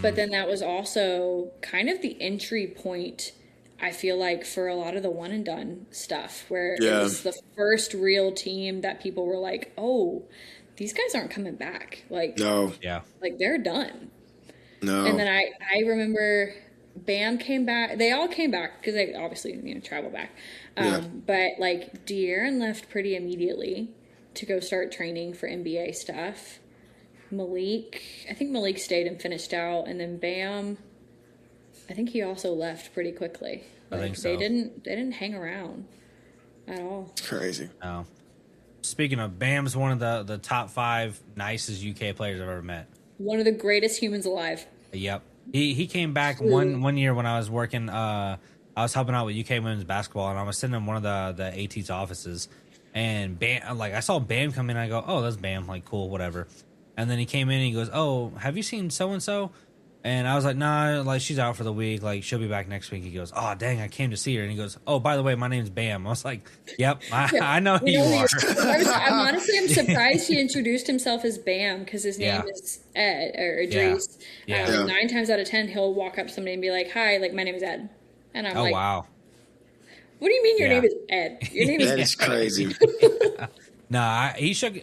But then that was also kind of the entry point, I feel like, for a lot of the one and done stuff where it was the first real team that people were like, oh, these guys aren't coming back. Like, like they're done. No. And then I remember Bam came back. They all came back because they obviously, travel back. But like De'Aaron left pretty immediately to go start training for NBA stuff. I think Malik stayed and finished out. And then Bam, I think he also left pretty quickly. I think so. They didn't hang around at all. It's crazy. Oh. Speaking of, Bam's one of the top 5 nicest UK players I've ever met. One of the greatest humans alive. Yep. He came back one year when I was working. I was helping out with UK women's basketball, and I was sitting in one of the AT's offices, and Bam, like I saw Bam come in. I go, oh, that's Bam. Like, cool, whatever. And then he came in and he goes, oh, have you seen so and so? And I was like, nah, like she's out for the week. Like she'll be back next week. He goes, oh, dang, I came to see her. And he goes, oh, by the way, my name's Bam. I was like, yep, I know who you are. I'm surprised he introduced himself as Bam because his name is Ed or Idris. 9 times out of 10, he'll walk up to somebody and be like, hi, like my name is Ed. And I'm like, wow. What do you mean your name is Ed? Your name is That is crazy. Nah, he shook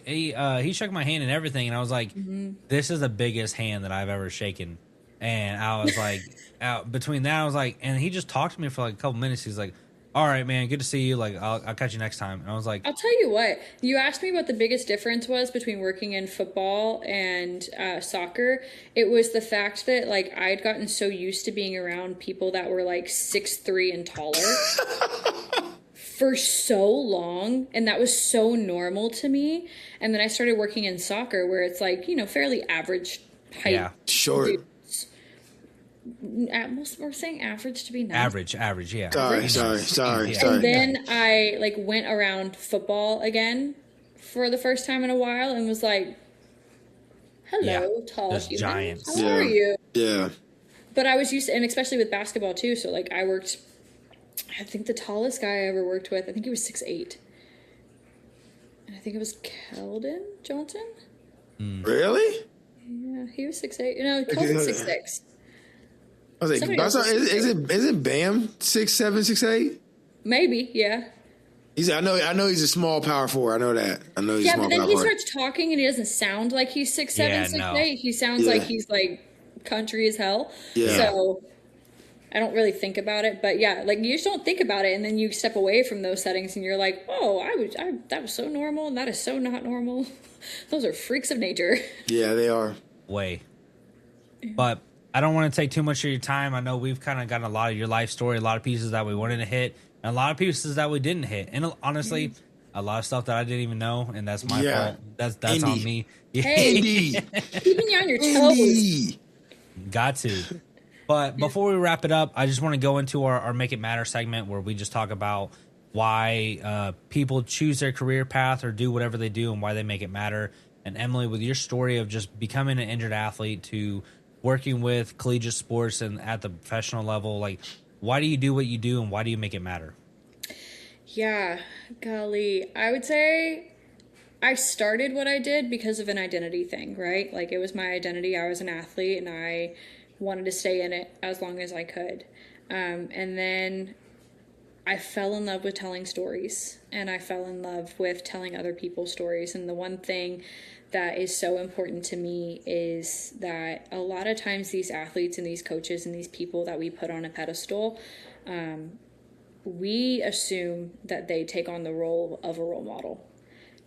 my hand and everything, and I was like, this is the biggest hand that I've ever shaken. And I was like, between that, I was like, and he just talked to me for like a couple minutes. He's like, all right, man, good to see you. Like, I'll catch you next time. And I was like, I'll tell you what, you asked me what the biggest difference was between working in football and soccer. It was the fact that like I'd gotten so used to being around people that were like 6'3" and taller for so long. And that was so normal to me. And then I started working in soccer where it's like, fairly average height. Yeah. Short. Dudes. We're saying average to be nice. Average, yeah. Sorry. And then I like went around football again for the first time in a while and was like, hello, tall Those humans. giants. How are you? Yeah. But I was used to, and especially with basketball too. So like I think the tallest guy I ever worked with, I think he was 6'8". And I think it was Keldon Johnson. Really? Yeah, he was 6'8". No, Keldon's 6'6". I was like, isn't Bam 6'7", 6'8"? Maybe, yeah. I know he's a small power forward. I know that. I know he's a small but then power he forward. starts talking and he doesn't sound like he's 6'7", 6'8". He sounds like he's like country as hell. Yeah. So I don't really think about it, but yeah, like you just don't think about it, and then you step away from those settings and you're like, oh, that was so normal, and that is so not normal. Those are freaks of nature. Yeah, they are. Way. But I don't want to take too much of your time. I know we've kind of gotten a lot of your life story, a lot of pieces that we wanted to hit, and a lot of pieces that we didn't hit. And honestly, a lot of stuff that I didn't even know, and that's my fault. That's on me. Hey, keeping you on your toes. Got to. But before we wrap it up, I just want to go into our Make It Matter segment where we just talk about why people choose their career path or do whatever they do and why they make it matter. And Emily, with your story of just becoming an injured athlete to working with collegiate sports and at the professional level, like, why do you do what you do and why do you make it matter? Yeah, golly. I would say I started what I did because of an identity thing, right? Like, it was my identity. I was an athlete and I wanted to stay in it as long as I could. And then I fell in love with telling stories, and I fell in love with telling other people's stories. And the one thing that is so important to me is that a lot of times these athletes and these coaches and these people that we put on a pedestal, we assume that they take on the role of a role model.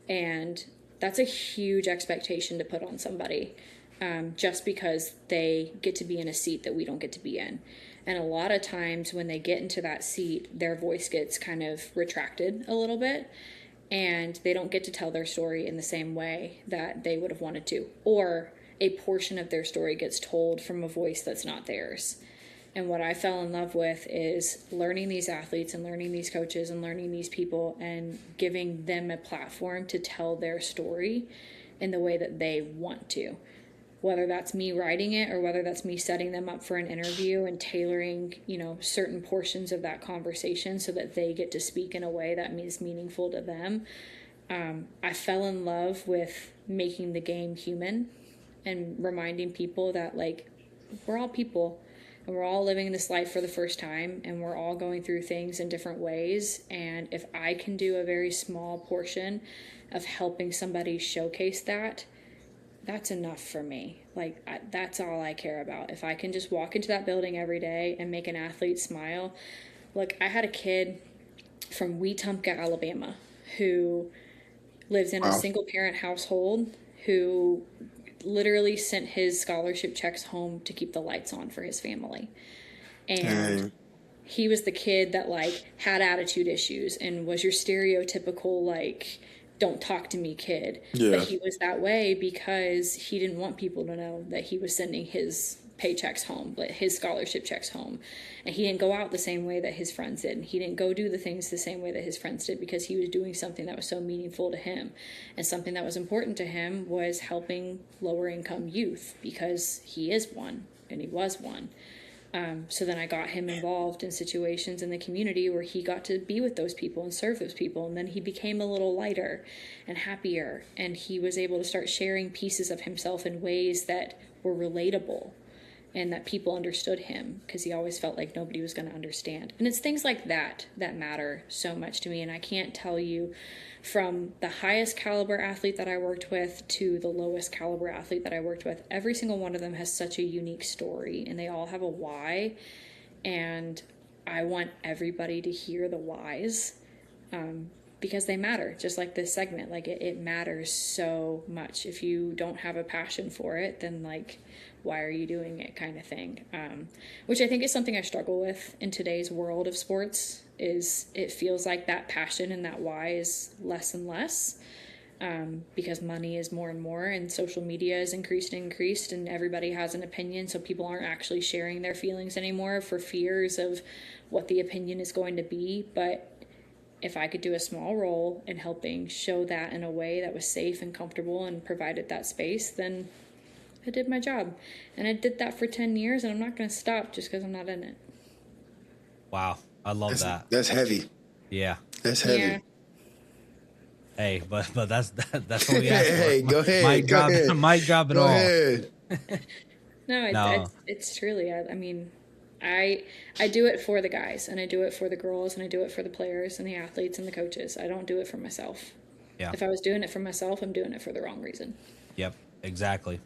And that's a huge expectation to put on somebody, just because they get to be in a seat that we don't get to be in. And a lot of times when they get into that seat, their voice gets kind of retracted a little bit, and they don't get to tell their story in the same way that they would have wanted to. Or a portion of their story gets told from a voice that's not theirs. And what I fell in love with is learning these athletes and learning these coaches and learning these people and giving them a platform to tell their story in the way that they want to. Whether that's me writing it or whether that's me setting them up for an interview and tailoring, certain portions of that conversation so that they get to speak in a way that is meaningful to them. I fell in love with making the game human and reminding people that, we're all people and we're all living this life for the first time and we're all going through things in different ways. And if I can do a very small portion of helping somebody showcase that, that's enough for me. That's all I care about. If I can just walk into that building every day and make an athlete smile. Look, I had a kid from Wetumpka, Alabama, who lives in a single parent household, who literally sent his scholarship checks home to keep the lights on for his family. And he was the kid that had attitude issues and was your stereotypical don't talk to me kid. Yeah. But he was that way because he didn't want people to know that he was sending his paychecks home, his scholarship checks home. And he didn't go out the same way that his friends did. He didn't go do the things the same way that his friends did because he was doing something that was so meaningful to him. And something that was important to him was helping lower income youth, because he is one and he was one. So then I got him involved in situations in the community where he got to be with those people and serve those people. And then he became a little lighter and happier. And he was able to start sharing pieces of himself in ways that were relatable and that people understood him, because he always felt like nobody was going to understand. And it's things like that that matter so much to me. And I can't tell you, from the highest caliber athlete that I worked with to the lowest caliber athlete that I worked with, every single one of them has such a unique story and they all have a why. And I want everybody to hear the whys, because they matter, just like this segment. It matters so much. If you don't have a passion for it, then why are you doing it, kind of thing. Which I think is something I struggle with in today's world of sports, is it feels like that passion and that why is less and less, because money is more and more, and social media is increased, and everybody has an opinion, so people aren't actually sharing their feelings anymore for fears of what the opinion is going to be. But if I could do a small role in helping show that in a way that was safe and comfortable and provided that space, then I did my job. And I did that for 10 years, and I'm not going to stop just because I'm not in it. Wow. I love that. That's heavy. Yeah. That's heavy. Yeah. Hey, but that's what we asked for. Hey, go ahead. Mic drop it all. Ahead. No, it's truly, I do it for the guys, and I do it for the girls, and I do it for the players and the athletes and the coaches. I don't do it for myself. Yeah. If I was doing it for myself, I'm doing it for the wrong reason. Yep, exactly.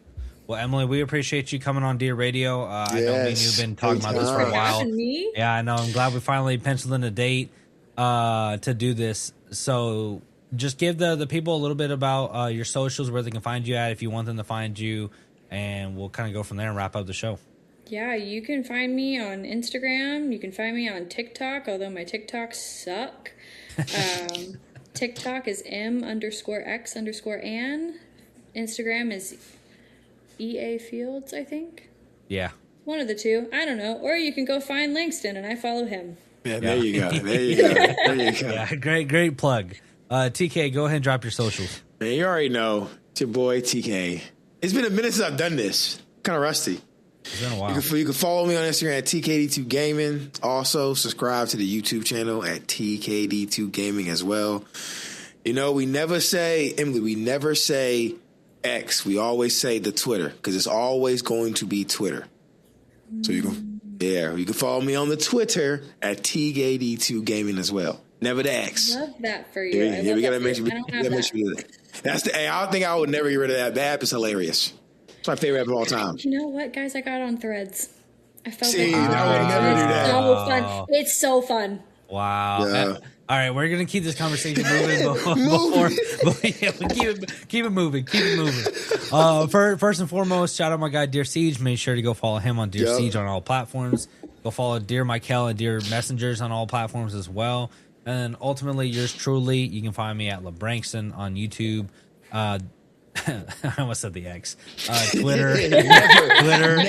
Well, Emily, we appreciate you coming on Dear Radio. I know me and you've been talking about this for a while. Me? Yeah, I know. I'm glad we finally penciled in a date to do this. So just give the people a little bit about your socials, where they can find you at if you want them to find you, and we'll kind of go from there and wrap up the show. Yeah, you can find me on Instagram. You can find me on TikTok, although my TikToks suck. TikTok is M_X_Ann. Instagram is EA Fields, I think. Yeah. One of the two. I don't know. Or you can go find Langston, and I follow him. Yeah, there you go. There you go. There you go. Yeah, great plug. TK, go ahead and drop your socials. Man, you already know. It's your boy, TK. It's been a minute since I've done this. Kind of rusty. It's been a while. You can follow me on Instagram at TKD2 Gaming. Also, subscribe to the YouTube channel at TKD2 Gaming as well. You know, we never say X. We always say the Twitter, because it's always going to be Twitter. So you can Yeah, you can follow me on the Twitter at TGAD2 Gaming as well. Never the X. Love that for you. Yeah, we gotta make sure. I don't have that. That's the. I don't think I would never get rid of that. That app is hilarious. It's my favorite app of all time. You know what, guys? I got on Threads. I felt See, like I would never do that. It's so fun. It's so fun. Wow. Yeah. All right, we're gonna keep this conversation moving. Keep it moving. First and foremost, shout out my guy Dear Siege. Make sure to go follow him on Dear Siege on all platforms. Go follow Dear Michael and Dear Messengers on all platforms as well. And ultimately, yours truly, you can find me at LeBrankston on YouTube. I almost said the X. Twitter,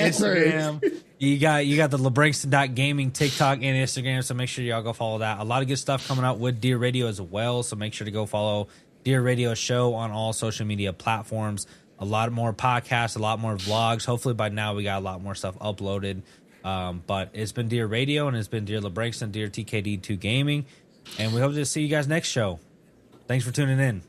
Instagram. You got the LeBrankston.gaming TikTok and Instagram, so make sure y'all go follow that. A lot of good stuff coming out with Dear Radio as well, so make sure to go follow Dear Radio Show on all social media platforms. A lot more podcasts, a lot more vlogs. Hopefully by now we got a lot more stuff uploaded. But it's been Dear Radio, and it's been Dear LeBrankston, Dear TKD2 Gaming, and we hope to see you guys next show. Thanks for tuning in.